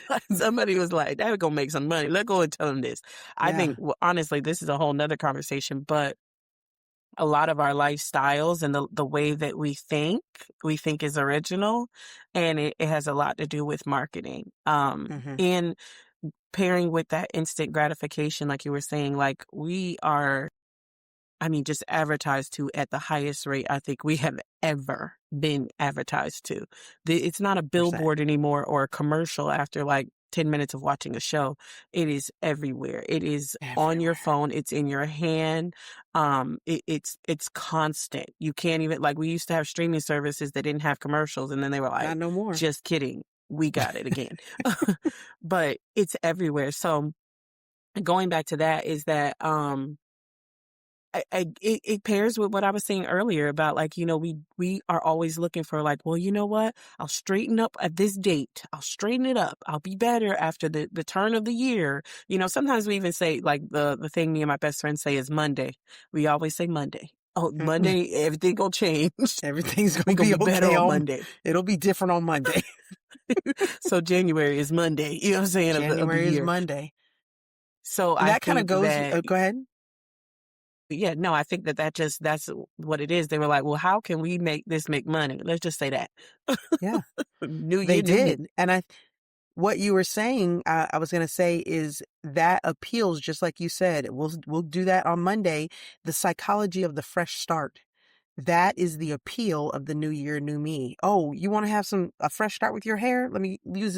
Like somebody was like, "That gonna make some money. Let's go and tell them this." I Yeah. think, well, honestly, this is a whole nother conversation, but a lot of our lifestyles and the way that we think is original, and it has a lot to do with marketing. Hmm. And pairing with that instant gratification, like you were saying, like we are, I mean, just advertised to at the highest rate I think we have ever been advertised to. It's not a 100%. billboard anymore or a commercial after like 10 minutes of watching a show. It is everywhere. It is on your Everywhere. phone. It's in your hand. It's constant. You can't even, like, we used to have streaming services that didn't have commercials and then they were Not like, no more. just kidding. We got it again. But it's everywhere. So going back to that is that, it pairs with what I was saying earlier about like, we are always looking for like, well, you know what? I'll straighten up at this date. I'll straighten it up. I'll be better after the turn of the year. Sometimes we even say like the thing me and my best friend say is Monday. We always say Monday. Oh, Monday, everything gonna change. Everything's We gonna gonna be be better okay on on. Monday. It'll be different on Monday. So January is Monday, you know what I'm saying, of the January is year. Monday. So And I that kind of think goes, that go ahead. yeah, no, I think that that's what it is. They were like, "Well, how can we make money?" Let's just say that. Yeah, New they year, new me. did. And what you were saying, I was going to say is that appeals, just like you said, we'll do that on Monday. The psychology of the fresh start. That is the appeal of the new year, new me. Oh, you want to have a fresh start with your hair? Let me use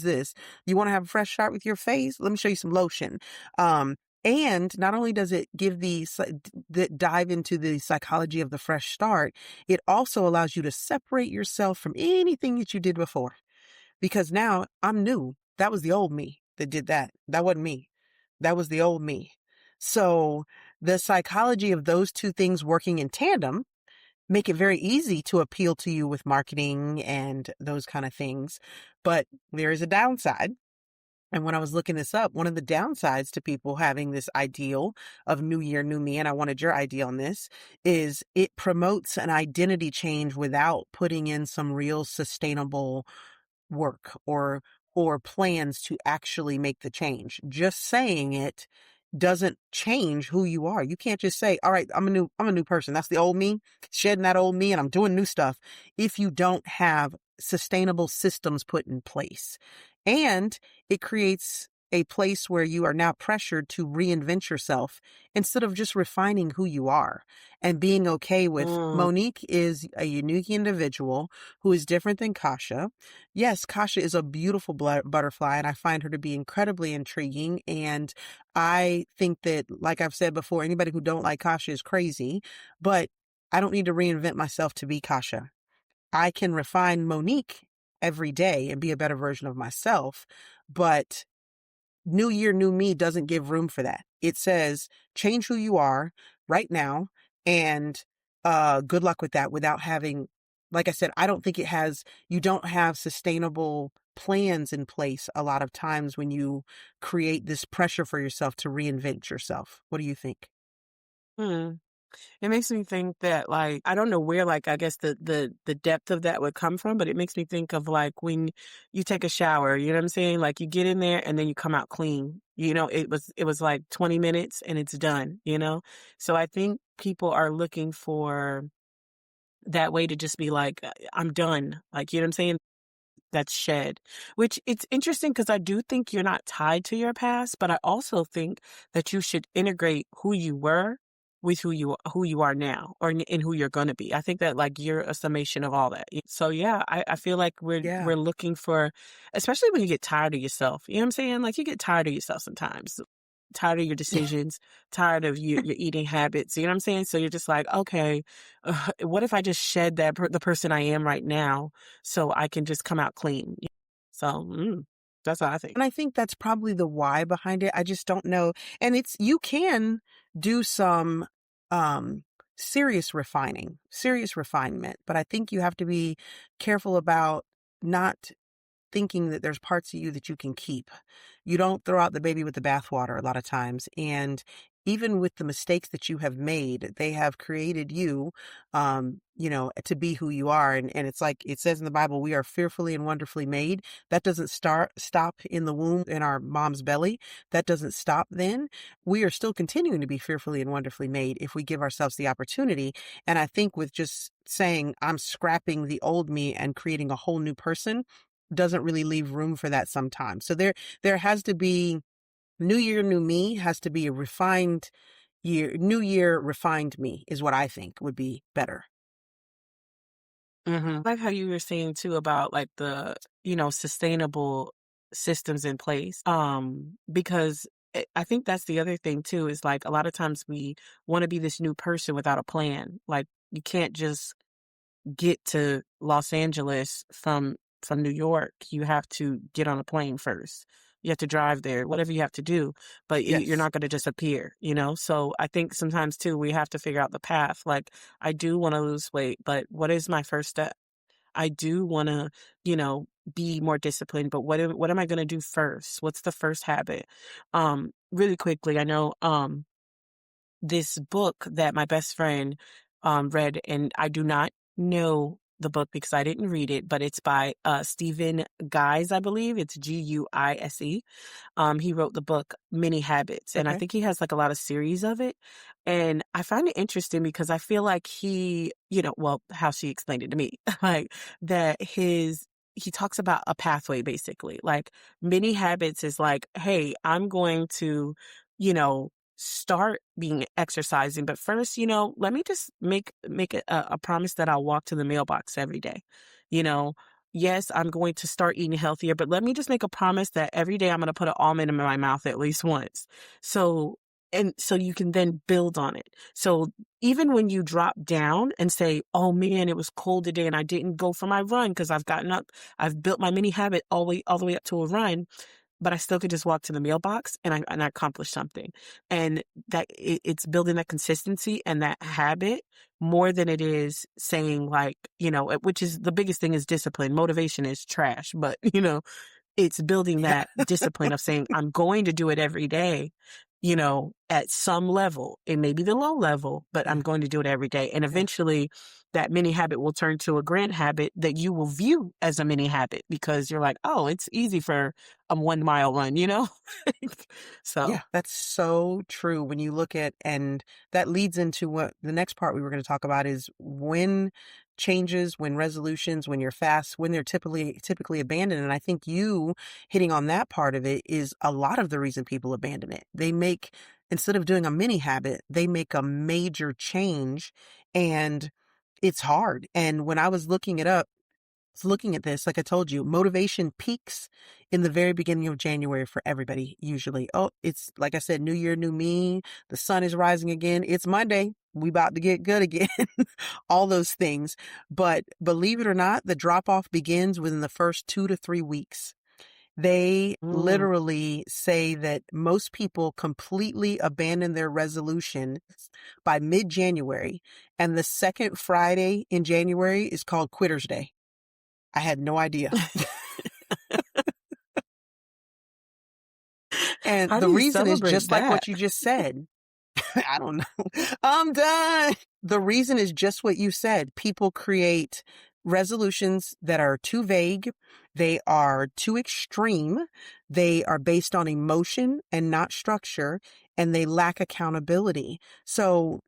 this. You want to have a fresh start with your face? Let me show you some lotion. Um, and not only does it give dive into the psychology of the fresh start, it also allows you to separate yourself from anything that you did before. Because now I'm new. That was the old me that did that. That wasn't me. That was the old me. So the psychology of those two things working in tandem make it very easy to appeal to you with marketing and those kind of things. But there is a downside. And when I was looking this up, one of the downsides to people having this ideal of new year, new me, and I wanted your idea on this, is it promotes an identity change without putting in some real sustainable work or plans to actually make the change. Just saying it doesn't change who you are. You can't just say, "All right, I'm a new person. That's the old me, shedding that old me and I'm doing new stuff," if you don't have sustainable systems put in place. And it creates a place where you are now pressured to reinvent yourself instead of just refining who you are and being okay with Mm, Monique is a unique individual who is different than Kasha. Yes, Kasha is a beautiful butterfly, and I find her to be incredibly intriguing. And I think that, like I've said before, anybody who don't like Kasha is crazy, but I don't need to reinvent myself to be Kasha. I can refine Monique every day and be a better version of myself, but new year, new me doesn't give room for that. It says change who you are right now and good luck with that without having, like I said, I don't think you don't have sustainable plans in place a lot of times when you create this pressure for yourself to reinvent yourself. What do you think? hmm. It makes me think that, like, I don't know where, like, I guess the depth of that would come from, but it makes me think of like when you take a shower, you know what I'm saying? Like you get in there and then you come out clean. It was like 20 minutes and it's done, you know? So I think people are looking for that way to just be like, I'm done. Like, you know what I'm saying? That's shed, which it's interesting because I do think you're not tied to your past, but I also think that you should integrate who you were with who you are now or and who you're gonna be. I think that like you're a summation of all that. So yeah, I feel like Yeah. we're looking for, especially when you get tired of yourself. You know what I'm saying? Like you get tired of yourself sometimes. Tired of your Yeah. decisions, tired of your eating habits. You know what I'm saying? So you're just like, okay, what if I just shed the person I am right now so I can just come out clean? So that's what I think. And I think that's probably the why behind it. I just don't know. And you can do some um serious refinement, but I think you have to be careful about not thinking that there's parts of you that you can keep. You don't throw out the baby with the bathwater a lot of times. And even with the mistakes that you have made, they have created you, to be who you are. And it's like it says in the Bible, we are fearfully and wonderfully made. That doesn't stop in the womb in our mom's belly. That doesn't stop then. We are still continuing to be fearfully and wonderfully made if we give ourselves the opportunity. And I think with just saying, I'm scrapping the old me and creating a whole new person, doesn't really leave room for that sometimes. So there has to be new year, new me has to be a refined year, new year, refined me is what I think would be better. Like how you were saying too about like the sustainable systems in place. Because I think that's the other thing too is like a lot of times we want to be this new person without a plan. Like you can't just get to Los Angeles from New York, you have to get on a plane first. You have to drive there, whatever you have to do, but you're Yes. not going to just appear, you know? So I think sometimes too, we have to figure out the path. Like, I do want to lose weight, but what is my first step? I do want to, you know, be more disciplined, but what am I going to do first? What's the first habit? Really quickly, I know, this book that my best friend read, and I do not know the book because I didn't read it, but it's by Stephen Guise, I believe. It's Guise. He wrote the book Many Habits, and I Okay. think he has like a lot of series of it. And I find it interesting because I feel like he, well, how she explained it to me, like that he talks about a pathway basically. Like Many Habits is like, hey, I'm going to, you know, start being exercising, but first, let me just make a promise that I'll walk to the mailbox every day. You know, yes, I'm going to start eating healthier, but let me just make a promise that every day I'm going to put an almond in my mouth at least once. So, and so you can then build on it. So even when you drop down and say, oh man, it was cold today and I didn't go for my run because I've built my mini habit all the way up to a run, but I still could just walk to the mailbox and I accomplished something. And that it's building that consistency and that habit more than it is saying like, which is the biggest thing is discipline. Motivation is trash, but it's building Yeah. that discipline of saying, I'm going to do it every day, at some level. It may be the low level, but I'm Yeah. going to do it every day. And Yeah. eventually that mini habit will turn to a grand habit that you will view as a mini habit because you're like, oh, it's easy for a 1 mile run. So, Yeah, that's so true when you look at, and that leads into what the next part we were going to talk about is when changes, when resolutions, when you're fast, when they're typically abandoned. And I think you hitting on that part of it is a lot of the reason people abandon it. They make, instead of doing a mini habit, they make a major change, and it's hard. And when I was looking it up, looking at this, like I told you, motivation peaks in the very beginning of January for everybody, usually. Oh, it's like I said, new year, new me. The sun is rising again. It's Monday. We about to get good again. All those things. But believe it or not, the drop off begins within the first 2 to 3 weeks. They mm, literally say that most people completely abandon their resolution by mid-January. And the second Friday in January is called Quitter's Day. I had no idea. And how the do you reason is celebrate just like that? what you just said. I don't know. I'm done. The reason is just what you said. People create resolutions that are too vague. They are too extreme. They are based on emotion and not structure, and they lack accountability. So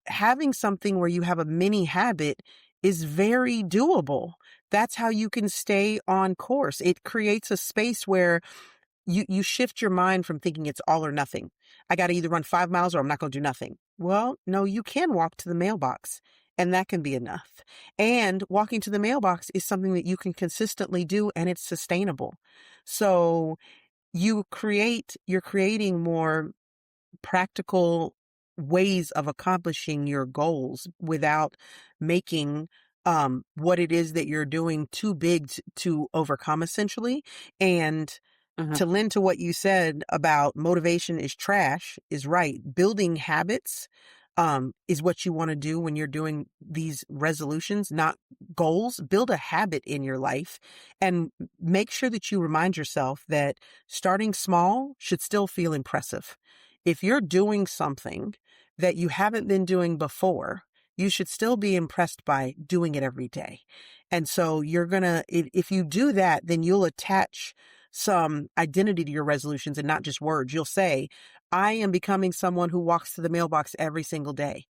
having something where you have a mini habit is very doable. That's how you can stay on course. It creates a space where you shift your mind from thinking it's all or nothing. I got to either run 5 miles or I'm not going to do nothing. Well, no, you can walk to the mailbox, and that can be enough. And walking to the mailbox is something that you can consistently do, and it's sustainable. So you're creating more practical ways of accomplishing your goals without making what it is that you're doing too big to overcome, essentially. And Mhm, to lend to what you said about motivation is trash is right. Building habits is what you want to do when you're doing these resolutions, not goals. Build a habit in your life, and make sure that you remind yourself that starting small should still feel impressive. If you're doing something that you haven't been doing before, you should still be impressed by doing it every day. And so you're going to, if you do that, then you'll attach some identity to your resolutions and not just words. You'll say, I am becoming someone who walks to the mailbox every single day.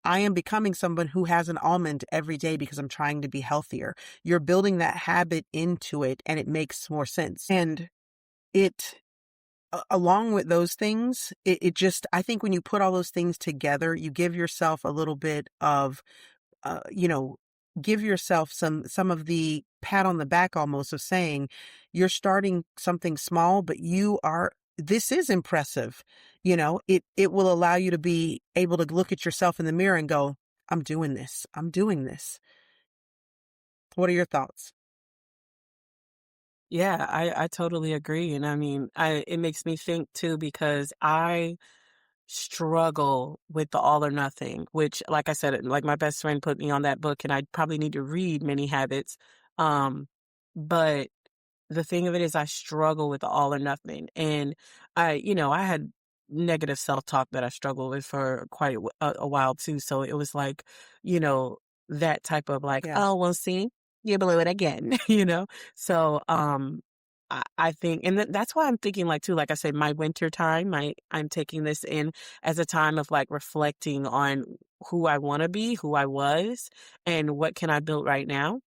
I am becoming someone who has an almond every day because I'm trying to be healthier. You're building that habit into it, and it makes more sense. And it, along with those things, it just, I think when you put all those things together, you give yourself a little bit of uh, you know, give yourself some of the pat on the back almost of saying you're starting something small, but this is impressive. It will allow you to be able to look at yourself in the mirror and go, I'm doing this. I'm doing this. What are your thoughts? yeah, I totally agree, and I mean, it makes me think too because I struggle with the all or nothing, which, like I said, like my best friend put me on that book, and I probably need to read Many Habits. Um, but the thing of it is, I struggle with the all or nothing, and I had negative self talk that I struggled with for quite a while too. So it was like, you know, that type of like, Yeah. oh, well, see, you blew it again, you know? So, I think, and that's why I'm thinking like too, like I said, my winter time, I'm taking this in as a time of like reflecting on who I want to be, who I was, and what can I build right now.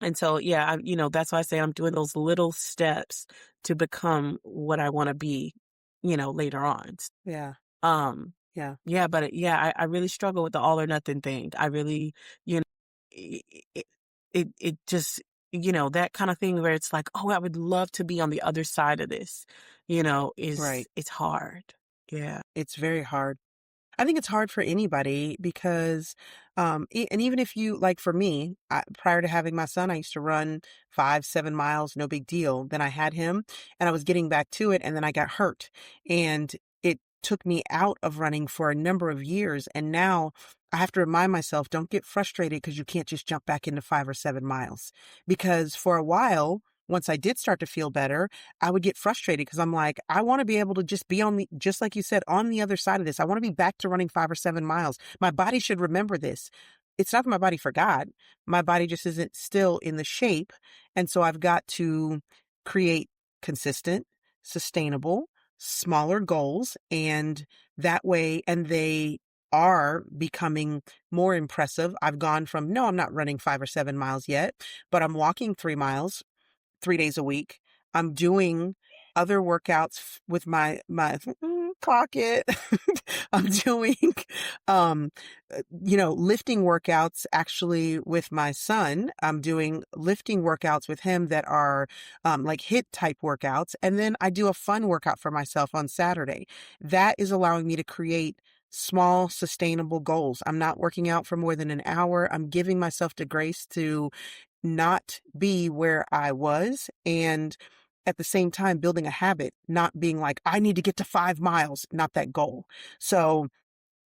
And so, yeah, that's why I say I'm doing those little steps to become what I want to be, later on. Yeah. Um, Yeah. yeah, but yeah, I really struggle with the all or nothing thing. I really, you know, it, it, it just, that kind of thing where it's like, oh, I would love to be on the other side of this, Right. it's hard. Yeah. It's very hard. I think it's hard for anybody because, and even if you, like for me, prior to having my son, I used to run 5, 7 miles, no big deal. Then I had him and I was getting back to it and then I got hurt and it took me out of running for a number of years. And now I have to remind myself, don't get frustrated because you can't just jump back into 5 or 7 miles. Because for a while, once I did start to feel better, I would get frustrated because I'm like, I want to be able to just be just like you said, on the other side of this. I want to be back to running 5 or 7 miles. My body should remember this. It's not that my body forgot. My body just isn't still in the shape. And so I've got to create consistent, sustainable, smaller goals. And that way, and they are becoming more impressive. I've gone from, no, I'm not running 5 or 7 miles yet, but I'm walking 3 miles 3 days a week. I'm doing other workouts with my pocket. I'm doing, um, lifting workouts actually with my son. I'm doing lifting workouts with him that are like HIIT type workouts. And then I do a fun workout for myself on Saturday. That is allowing me to create small, sustainable goals. I'm not working out for more than an hour. I'm giving myself the grace to not be where I was and at the same time building a habit, not being like, I need to get to 5 miles, not that goal. So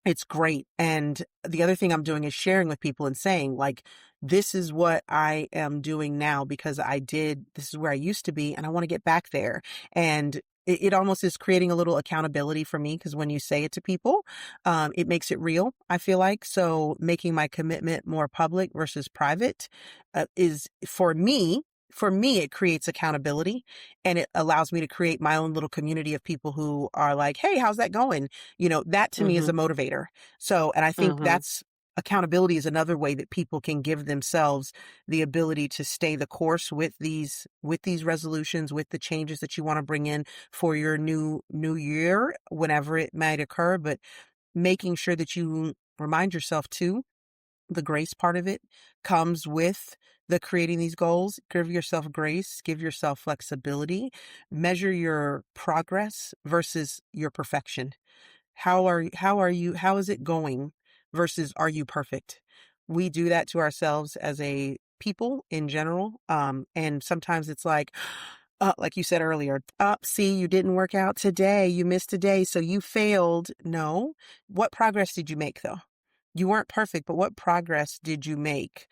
it's great. And the other thing I'm doing is sharing with people and saying, like, this is what I am doing now because this is where I used to be and I want to get back there. And it almost is creating a little accountability for me because when you say it to people, it makes it real, I feel like. So making my commitment more public versus private is for me, it creates accountability and it allows me to create my own little community of people who are like, hey, how's that going? That to me is a Mm-hmm. motivator. So, and I think Mm-hmm. that's accountability is another way that people can give themselves the ability to stay the course with these resolutions, with the changes that you want to bring in for your new year, whenever it might occur, but making sure that you remind yourself too, the grace part of it comes with the creating these goals. Give yourself grace, give yourself flexibility, measure your progress versus your perfection. How is it going versus are you perfect? We do that to ourselves as a people in general. And sometimes it's like you said earlier, see, you didn't work out today. You missed a day. So you failed. No. What progress did you make though? You weren't perfect, but what progress did you make?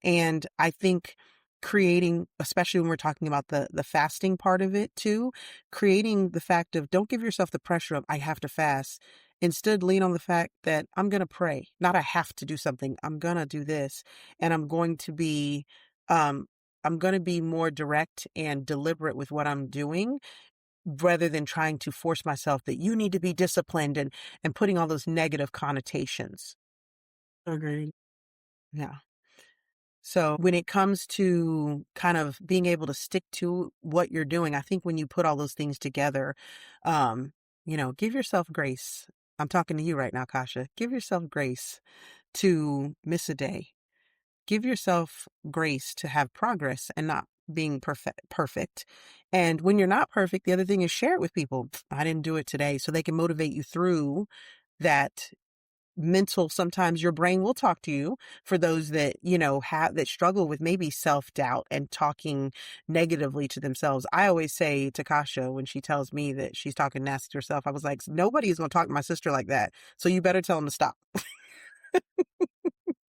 And I think creating, especially when we're talking about the fasting part of it too, creating the fact of don't give yourself the pressure of I have to fast. Instead, lean on the fact that I'm going to pray, not I have to do something. I'm going to do this and um, I'm going to be more direct and deliberate with what I'm doing rather than trying to force myself that you need to be disciplined and putting all those negative connotations. Agreed. Yeah. So when it comes to kind of being able to stick to what you're doing, I think when you put all those things together, give yourself grace. I'm talking to you right now, Kasha. Give yourself grace to miss a day. Give yourself grace to have progress and not being perfect. And when you're not perfect, the other thing is share it with people. I didn't do it today, so they can motivate you through that mental. Sometimes your brain will talk to you for those that have that struggle with maybe self-doubt and talking negatively to themselves. I always say to Kasha when she tells me that she's talking nasty to herself, I was like, nobody is going to talk to my sister like that, so you better tell them to stop.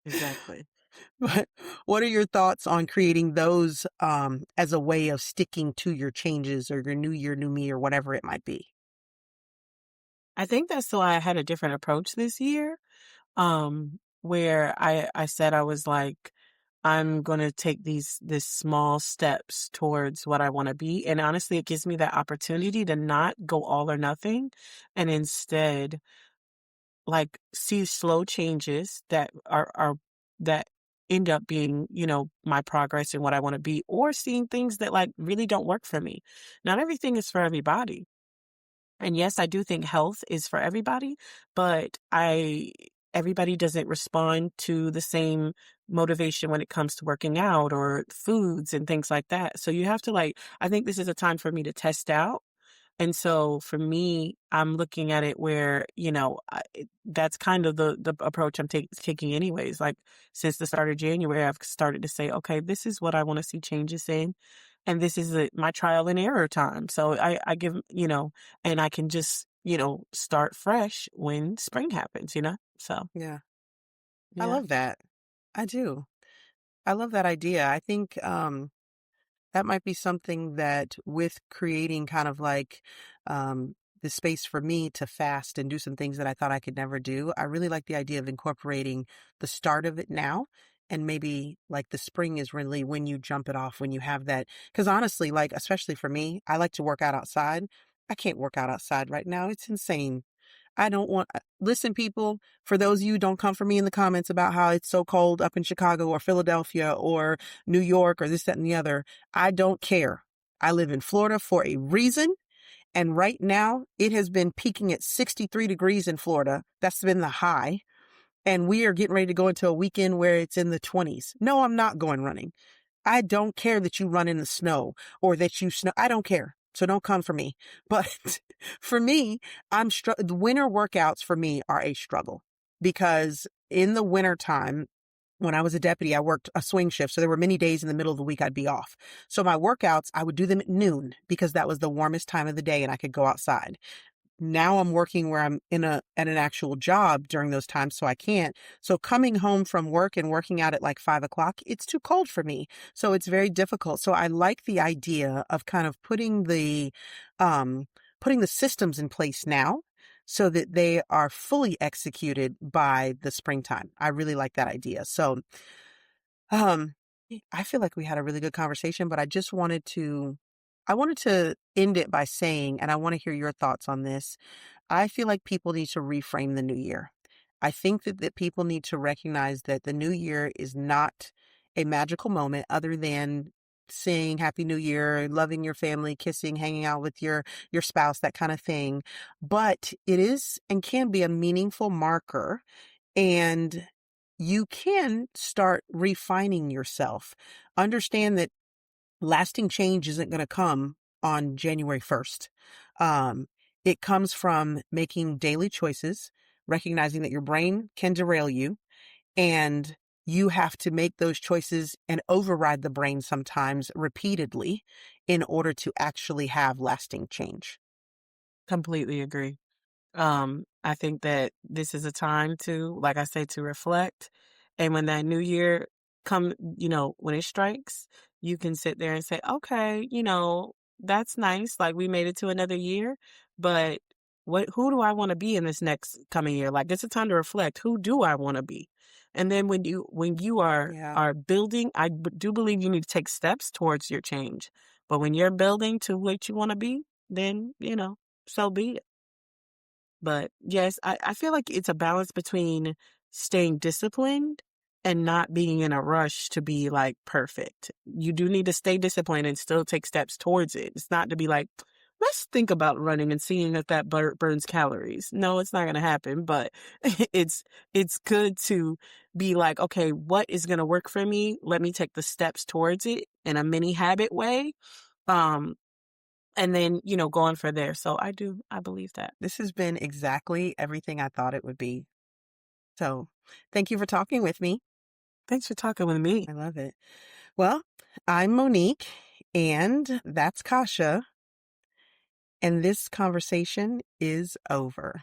Exactly. But what are your thoughts on creating those as a way of sticking to your changes or your new year, new me, or whatever it might be? I think that's why I had a different approach this year. Um, where I said I was like, I'm gonna take these small steps towards what I wanna be, and honestly, it gives me that opportunity to not go all or nothing, and instead, like, see slow changes that are that end up being, my progress and what I wanna be, or seeing things that, like, really don't work for me. Not everything is for everybody. And yes, I do think health is for everybody, but I everybody doesn't respond to the same motivation when it comes to working out or foods and things like that. So you have to like I think this is a time for me to test out. And so for me, I'm looking at it where, that's kind of the approach I'm taking anyways. Like since the start of January, I've started to say, okay, this is what I want to see changes in. And this is my trial and error time. So I give, and I can just, start fresh when spring happens. So, Yeah. I yeah. love that. I do. I love that idea. I think that might be something that with creating kind of like the space for me to fast and do some things that I thought I could never do. I really like the idea of incorporating the start of it now. And maybe like the spring is really when you jump it off, when you have that. Because honestly, like, especially for me, I like to work out outside. I can't work out outside right now. It's insane. I don't want, listen, people, for those of you who don't come for me in the comments about how it's so cold up in Chicago or Philadelphia or New York or this, that, and the other. I don't care. I live in Florida for a reason. And right now it has been peaking at 63 degrees in Florida. That's been the high. And we are getting ready to go into a weekend where it's in the 20s. No, I'm not going running. I don't care that you run in the snow or that you snow. I don't care. So don't come for me. But for me, the winter workouts for me are a struggle because in the winter time, when I was a deputy, I worked a swing shift. So there were many days in the middle of the week I'd be off. So my workouts, I would do them at noon because that was the warmest time of the day and I could go outside. Now I'm working where I'm at an actual job during those times, so I can't. So coming home from work and working out at like 5 o'clock, it's too cold for me. So it's very difficult. So I like the idea of kind of putting the systems in place now so that they are fully executed by the springtime. I really like that idea. So, um, I feel like we had a really good conversation, but I wanted to end it by saying, and I want to hear your thoughts on this. I feel like people need to reframe the new year. I think that people need to recognize that the new year is not a magical moment other than saying Happy New Year, loving your family, kissing, hanging out with your spouse, that kind of thing. But it is and can be a meaningful marker, and you can start refining yourself. Understand that lasting change isn't going to come on January 1st. It comes from making daily choices, recognizing that your brain can derail you, and you have to make those choices and override the brain sometimes repeatedly in order to actually have lasting change. Completely agree. I think that this is a time to, like I say, to reflect. And when that new year when it strikes, you can sit there and say, okay, that's nice. Like we made it to another year, but who do I want to be in this next coming year? Like it's a time to reflect. Who do I want to be? And then when you Yeah. are building, do believe you need to take steps towards your change. But when you're building to what you want to be, then, so be it. But yes, I feel like it's a balance between staying disciplined and not being in a rush to be like perfect. You do need to stay disciplined and still take steps towards it. It's not to be like, let's think about running and seeing if that burns calories. No, it's not going to happen, but it's good to be like, okay, what is going to work for me? Let me take the steps towards it in a mini habit way. Um, and then, go on for there. So I believe that. This has been exactly everything I thought it would be. So thank you for talking with me. Thanks for talking with me. I love it. Well, I'm Monique, and that's Kasha, and this conversation is over.